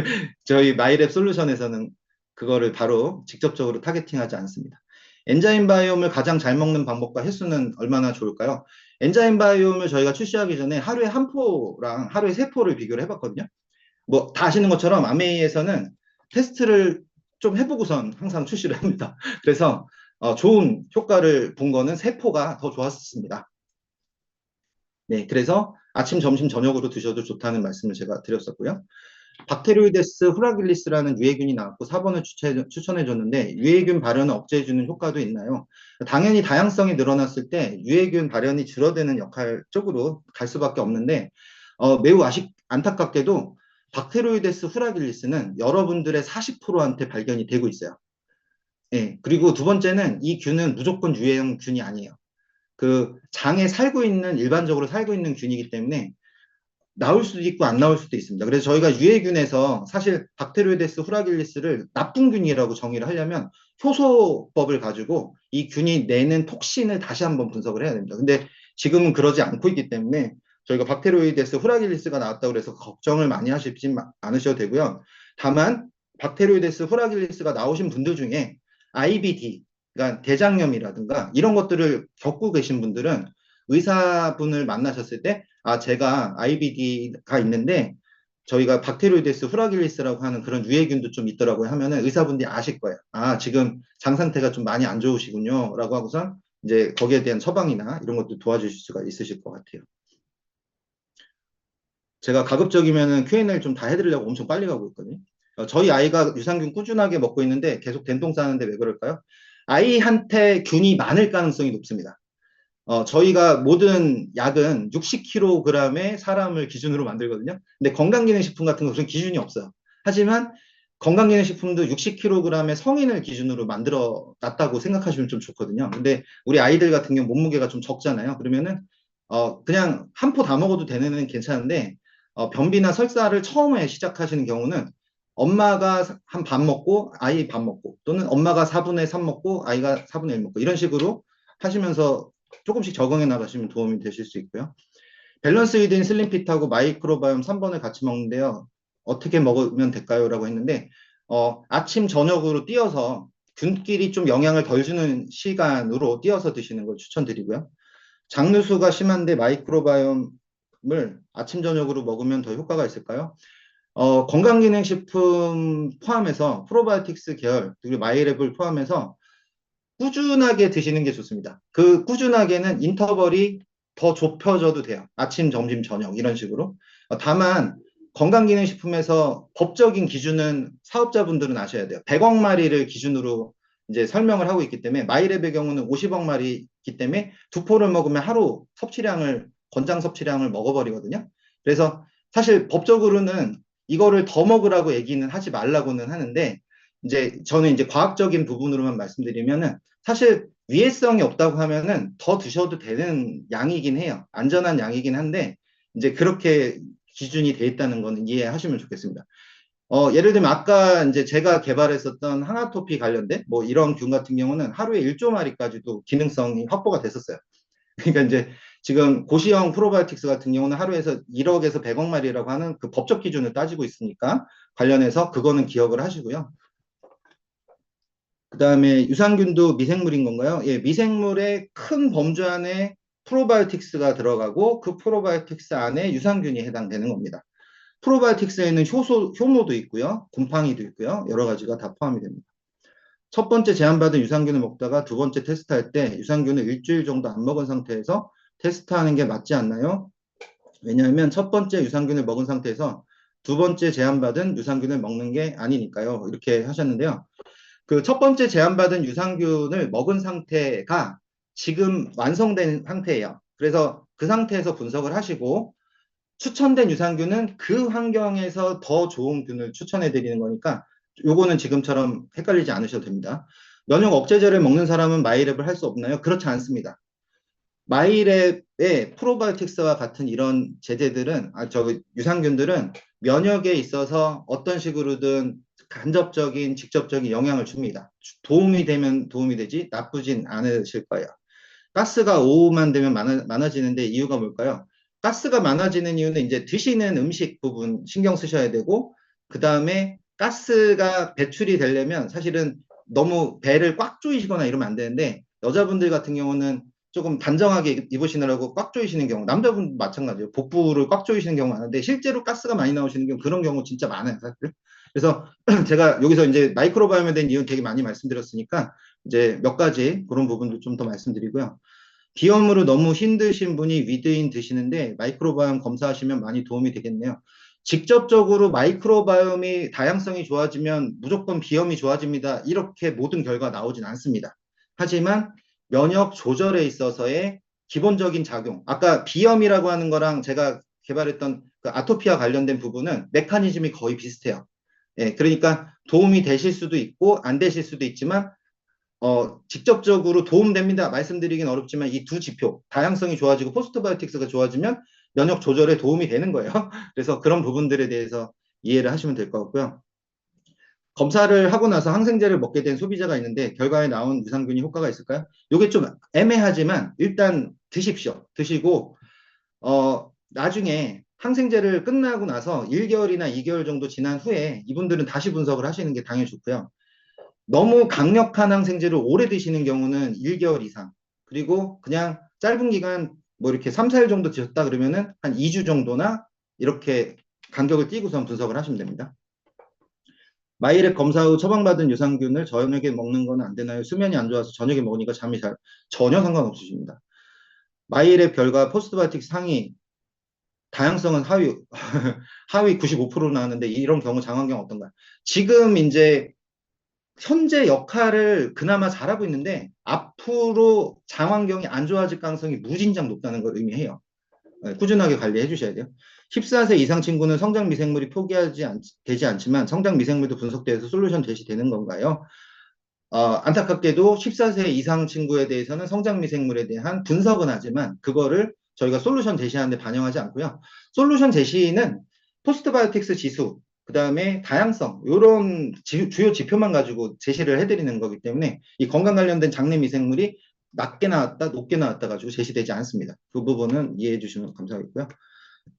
저희 마이랩 솔루션에서는 그거를 바로 직접적으로 타겟팅하지 않습니다. 엔자임 바이옴을 가장 잘 먹는 방법과 횟수는 얼마나 좋을까요? 엔자임 바이옴을 저희가 출시하기 전에 하루에 한 포랑 하루에 세 포를 비교를 해봤거든요. 뭐 다 아시는 것처럼 아메이에서는 테스트를 좀 해보고선 항상 출시를 합니다. 그래서 좋은 효과를 본 거는 세포가 더 좋았습니다. 네, 그래서 아침, 점심, 저녁으로 드셔도 좋다는 말씀을 제가 드렸었고요. 박테로이데스 후라길리스라는 유해균이 나왔고 4번을 추천해줬는데 유해균 발현을 억제해주는 효과도 있나요? 당연히 다양성이 늘어났을 때 유해균 발현이 줄어드는 역할 쪽으로 갈 수밖에 없는데 매우 안타깝게도 박테로이데스 후라길리스는 여러분들의 40%한테 발견이 되고 있어요. 예, 그리고 두 번째는 이 균은 무조건 유해형 균이 아니에요. 그 장에 일반적으로 살고 있는 균이기 때문에 나올 수도 있고 안 나올 수도 있습니다. 그래서 저희가 유해균에서 사실 박테로이데스 후라길리스를 나쁜 균이라고 정의를 하려면 효소법을 가지고 이 균이 내는 톡신을 다시 한번 분석을 해야 됩니다. 근데 지금은 그러지 않고 있기 때문에 저희가 박테로이데스 후라길리스가 나왔다고 해서 걱정을 많이 하시지 않으셔도 되고요. 다만 박테로이데스 후라길리스가 나오신 분들 중에 IBD, 그러니까 대장염이라든가 이런 것들을 겪고 계신 분들은 의사분을 만나셨을 때 제가 IBD가 있는데 저희가 박테로이데스 후라길리스라고 하는 그런 유해균도 좀 있더라고요 하면은 의사분들이 아실 거예요. 지금 장 상태가 좀 많이 안 좋으시군요. 라고 하고선 이제 거기에 대한 처방이나 이런 것도 도와주실 수가 있으실 것 같아요. 제가 가급적이면은 Q&A를 좀 다 해드리려고 엄청 빨리 가고 있거든요. 저희 아이가 유산균 꾸준하게 먹고 있는데 계속 된통 싸는데 왜 그럴까요? 아이한테 균이 많을 가능성이 높습니다. 저희가 모든 약은 60kg의 사람을 기준으로 만들거든요. 근데 건강기능식품 같은 것은 기준이 없어요. 하지만 건강기능식품도 60kg의 성인을 기준으로 만들어 놨다고 생각하시면 좀 좋거든요. 근데 우리 아이들 같은 경우 몸무게가 좀 적잖아요. 그러면은 그냥 한 포 다 먹어도 되는 애는 괜찮은데 변비나 설사를 처음에 시작하시는 경우는 엄마가 한 밥 먹고 아이 밥 먹고 또는 엄마가 4분의 3 먹고 아이가 4분의 1 먹고 이런 식으로 하시면서 조금씩 적응해 나가시면 도움이 되실 수 있고요. 밸런스 위드인 슬림핏하고 마이크로바이옴 3번을 같이 먹는데요. 어떻게 먹으면 될까요? 라고 했는데 아침 저녁으로 띄어서 균끼리 좀 영향을 덜 주는 시간으로 띄어서 드시는 걸 추천드리고요. 장누수가 심한데 마이크로바이옴을 아침 저녁으로 먹으면 더 효과가 있을까요? 건강기능식품 포함해서 프로바이오틱스 계열 그리고 마이랩을 포함해서 꾸준하게 드시는 게 좋습니다. 그 꾸준하게는 인터벌이 더 좁혀져도 돼요. 아침, 점심, 저녁 이런 식으로. 다만 건강기능식품에서 법적인 기준은 사업자분들은 아셔야 돼요. 100억 마리를 기준으로 이제 설명을 하고 있기 때문에 마이랩의 경우는 50억 마리이기 때문에 두 포를 먹으면 하루 권장 섭취량을 먹어버리거든요. 그래서 사실 법적으로는 이거를 더 먹으라고 얘기는 하지 말라고는 하는데 저는 이제 과학적인 부분으로만 말씀드리면은 사실 위해성이 없다고 하면은 더 드셔도 되는 양이긴 해요. 안전한 양이긴 한데 이제 그렇게 기준이 돼 있다는 거는 이해하시면 좋겠습니다. 예를 들면 아까 이제 제가 개발했었던 항아토피 관련된 뭐 이런 균 같은 경우는 하루에 1조 마리까지도 기능성이 확보가 됐었어요. 그러니까 이제 지금 고시형 프로바이오틱스 같은 경우는 하루에서 1억에서 100억 마리라고 하는 그 법적 기준을 따지고 있으니까 관련해서 그거는 기억을 하시고요. 그 다음에 유산균도 미생물인 건가요? 예, 미생물의 큰 범주 안에 프로바이오틱스가 들어가고 그 프로바이오틱스 안에 유산균이 해당되는 겁니다. 프로바이오틱스에는 효모도 있고요. 곰팡이도 있고요. 여러 가지가 다 포함이 됩니다. 첫 번째 제안받은 유산균을 먹다가 두 번째 테스트할 때 유산균을 일주일 정도 안 먹은 상태에서 테스트하는 게 맞지 않나요? 왜냐하면 첫 번째 유산균을 먹은 상태에서 두 번째 제안받은 유산균을 먹는 게 아니니까요. 이렇게 하셨는데요. 그 첫 번째 제안받은 유산균을 먹은 상태가 지금 완성된 상태예요. 그래서 그 상태에서 분석을 하시고 추천된 유산균은 그 환경에서 더 좋은 균을 추천해 드리는 거니까 요거는 지금처럼 헷갈리지 않으셔도 됩니다. 면역 억제제를 먹는 사람은 마이랩을 할 수 없나요? 그렇지 않습니다. 마이랩의 프로바이오틱스와 같은 이런 제제들은, 유산균들은 면역에 있어서 어떤 식으로든 간접적인, 직접적인 영향을 줍니다. 도움이 되면 도움이 되지, 나쁘진 않으실 거예요. 가스가 오후만 되면 많아지는데 이유가 뭘까요? 가스가 많아지는 이유는 이제 드시는 음식 부분 신경 쓰셔야 되고, 그 다음에 가스가 배출이 되려면 사실은 너무 배를 꽉 조이시거나 이러면 안 되는데, 여자분들 같은 경우는 조금 단정하게 입으시느라고 꽉 조이시는 경우, 남자분 마찬가지예요. 복부를 꽉 조이시는 경우 많은데, 실제로 가스가 많이 나오시는 경우, 그런 경우 진짜 많아요, 사실. 그래서 제가 여기서 이제 마이크로바이옴에 대한 이유는 되게 많이 말씀드렸으니까 이제 몇 가지 그런 부분도 좀 더 말씀드리고요. 비염으로 너무 힘드신 분이 위드인 드시는데 마이크로바이옴 검사하시면 많이 도움이 되겠네요. 직접적으로 마이크로바이옴이 다양성이 좋아지면 무조건 비염이 좋아집니다. 이렇게 모든 결과가 나오진 않습니다. 하지만 면역 조절에 있어서의 기본적인 작용, 아까 비염이라고 하는 거랑 제가 개발했던 그 아토피와 관련된 부분은 메커니즘이 거의 비슷해요. 예, 그러니까 도움이 되실 수도 있고 안 되실 수도 있지만 직접적으로 도움됩니다. 말씀드리긴 어렵지만 이 두 지표, 다양성이 좋아지고 포스트바이오틱스가 좋아지면 면역 조절에 도움이 되는 거예요. 그래서 그런 부분들에 대해서 이해를 하시면 될 것 같고요. 검사를 하고 나서 항생제를 먹게 된 소비자가 있는데 결과에 나온 유산균이 효과가 있을까요? 이게 좀 애매하지만 일단 드십시오. 드시고 나중에 항생제를 끝나고 나서 1개월이나 2개월 정도 지난 후에 이분들은 다시 분석을 하시는 게 당연히 좋고요. 너무 강력한 항생제를 오래 드시는 경우는 1개월 이상. 그리고 그냥 짧은 기간 뭐 이렇게 3, 4일 정도 드셨다 그러면은 한 2주 정도나 이렇게 간격을 띄고선 분석을 하시면 됩니다. 마이랩 검사 후 처방받은 유산균을 저녁에 먹는 건 안 되나요? 수면이 안 좋아서 저녁에 먹으니까 잠이 전혀 상관없으십니다. 마이랩 결과 포스트바이오틱 상위 다양성은 하위 하위 95% 나왔는데 이런 경우 장환경 어떤가요? 지금 이제 현재 역할을 그나마 잘하고 있는데 앞으로 장환경이 안 좋아질 가능성이 무진장 높다는 걸 의미해요. 꾸준하게 관리해 주셔야 돼요. 14세 이상 친구는 성장 미생물이 되지 않지만 성장 미생물도 분석돼서 솔루션 제시되는 건가요? 안타깝게도 14세 이상 친구에 대해서는 성장 미생물에 대한 분석은 하지만 그거를 저희가 솔루션 제시하는데 반영하지 않고요. 솔루션 제시는 포스트바이오틱스 지수, 그 다음에 다양성, 이런 주요 지표만 가지고 제시를 해드리는 거기 때문에 이 건강 관련된 장내 미생물이 낮게 나왔다, 높게 나왔다 가지고 제시되지 않습니다. 그 부분은 이해해 주시면 감사하겠고요.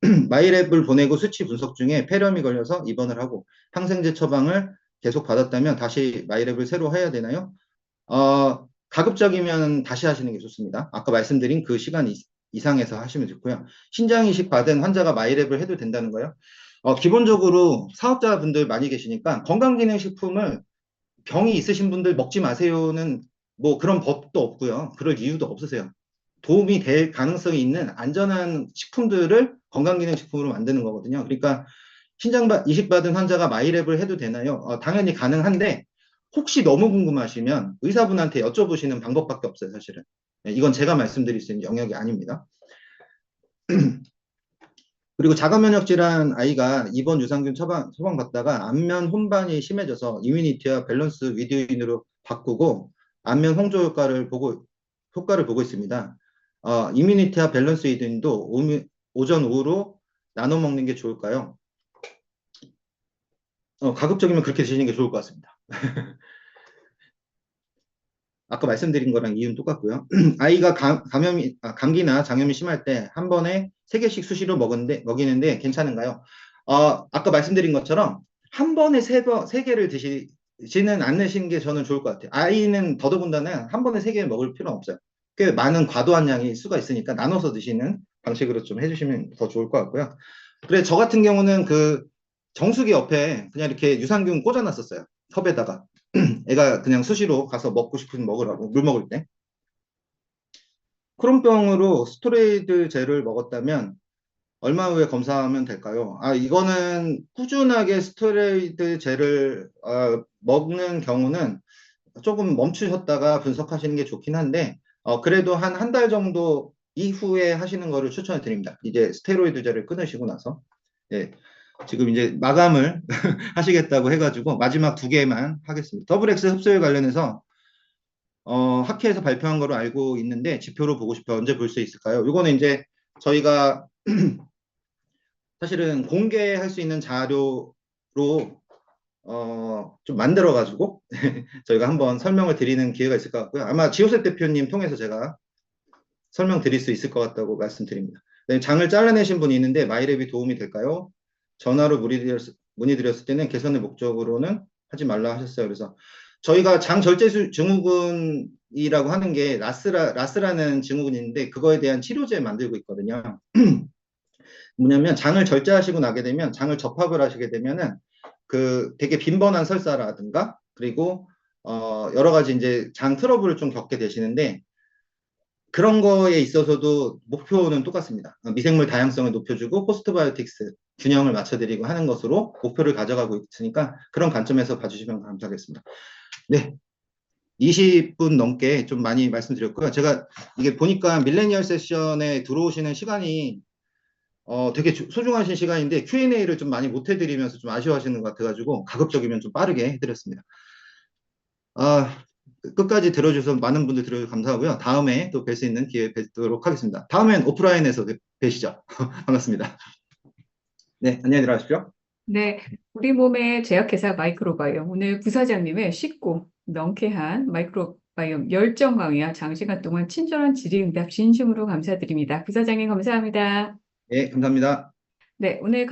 마이랩을 보내고 수치 분석 중에 폐렴이 걸려서 입원을 하고 항생제 처방을 계속 받았다면 다시 마이랩을 새로 해야 되나요? 가급적이면 다시 하시는 게 좋습니다. 아까 말씀드린 그 시간 이상에서 하시면 좋고요. 신장 이식 받은 환자가 마이랩을 해도 된다는 거요. 기본적으로 사업자분들 많이 계시니까 건강기능식품을 병이 있으신 분들 먹지 마세요는 뭐 그런 법도 없고요. 그럴 이유도 없으세요. 도움이 될 가능성이 있는 안전한 식품들을 건강기능식품으로 만드는 거거든요. 그러니까 신장 이식받은 환자가 마이랩을 해도 되나요? 당연히 가능한데 혹시 너무 궁금하시면 의사분한테 여쭤보시는 방법밖에 없어요, 사실은. 네, 이건 제가 말씀드릴 수 있는 영역이 아닙니다. 그리고 자가면역 질환 아이가 입원 유산균 처방받다가 안면 혼반이 심해져서 이뮤니티와 밸런스 위드인으로 바꾸고 안면 홍조 효과를 보고 있습니다. 이뮤니티와 밸런스 위드인도 오전, 오후로 나눠 먹는 게 좋을까요? 가급적이면 그렇게 드시는 게 좋을 것 같습니다. 아까 말씀드린 거랑 이유는 똑같고요. 아이가 감기나 장염이 심할 때 한 번에 3개씩 수시로 먹이는데 괜찮은가요? 아까 말씀드린 것처럼 한 번에 3개를 드시지는 않으시는 게 저는 좋을 것 같아요. 아이는 더더군다나 한 번에 3개 먹을 필요는 없어요. 꽤 많은 과도한 양일 수가 있으니까 나눠서 드시는 방식으로 좀 해주시면 더 좋을 것 같고요. 그래, 저 같은 경우는 그 정수기 옆에 그냥 이렇게 유산균 꽂아놨었어요. 컵에다가. 애가 그냥 수시로 가서 먹고 싶으면 먹으라고, 물 먹을 때. 크론병으로 스테로이드 젤을 먹었다면 얼마 후에 검사하면 될까요? 이거는 꾸준하게 스테로이드 젤을 먹는 경우는 조금 멈추셨다가 분석하시는 게 좋긴 한데, 그래도 한 달 정도 이후에 하시는 거를 추천해 드립니다. 이제 스테로이드 젤을 끊으시고 나서. 예. 지금 이제 마감을 하시겠다고 해가지고 마지막 2개만 하겠습니다. 더블 X 흡수율 관련해서 학회에서 발표한 거로 알고 있는데 지표로 보고 싶어요. 언제 볼 수 있을까요? 이거는 이제 저희가 사실은 공개할 수 있는 자료로 좀 만들어 가지고 저희가 한번 설명을 드리는 기회가 있을 것 같고요. 아마 지호셉 대표님 통해서 제가 설명드릴 수 있을 것 같다고 말씀드립니다. 네, 장을 잘라내신 분이 있는데 마이랩이 도움이 될까요? 전화로 문의드렸을 때는 개선의 목적으로는 하지 말라 하셨어요. 그래서 저희가 장절제 증후군이라고 하는 게 라스라는 증후군이 있는데 그거에 대한 치료제 만들고 있거든요. 뭐냐면 장을 절제하시고 나게 되면 장을 접합을 하시게 되면은 그 되게 빈번한 설사라든가 그리고 여러 가지 이제 장 트러블을 좀 겪게 되시는데 그런 거에 있어서도 목표는 똑같습니다. 미생물 다양성을 높여주고 포스트바이오틱스 균형을 맞춰드리고 하는 것으로 목표를 가져가고 있으니까 그런 관점에서 봐주시면 감사하겠습니다. 네, 20분 넘게 좀 많이 말씀드렸고요. 제가 이게 보니까 밀레니얼 세션에 들어오시는 시간이 되게 소중하신 시간인데 Q&A를 좀 많이 못 해드리면서 좀 아쉬워하시는 것 같아가지고 가급적이면 좀 빠르게 해드렸습니다. 아, 끝까지 들어주셔서 많은 분들 들어주셔서 감사하고요. 다음에 또 뵐 수 있는 기회 뵙도록 하겠습니다. 다음엔 오프라인에서 뵈시죠. 반갑습니다. 네, 안녕히 들어가십시오. 네, 우리 몸의 제약회사 마이크로바이옴. 오늘 부사장님의 쉽고 명쾌한 마이크로바이옴 열정 강의와 장시간 동안 친절한 질의응답 진심으로 감사드립니다. 부사장님 감사합니다. 네, 감사합니다. 네, 오늘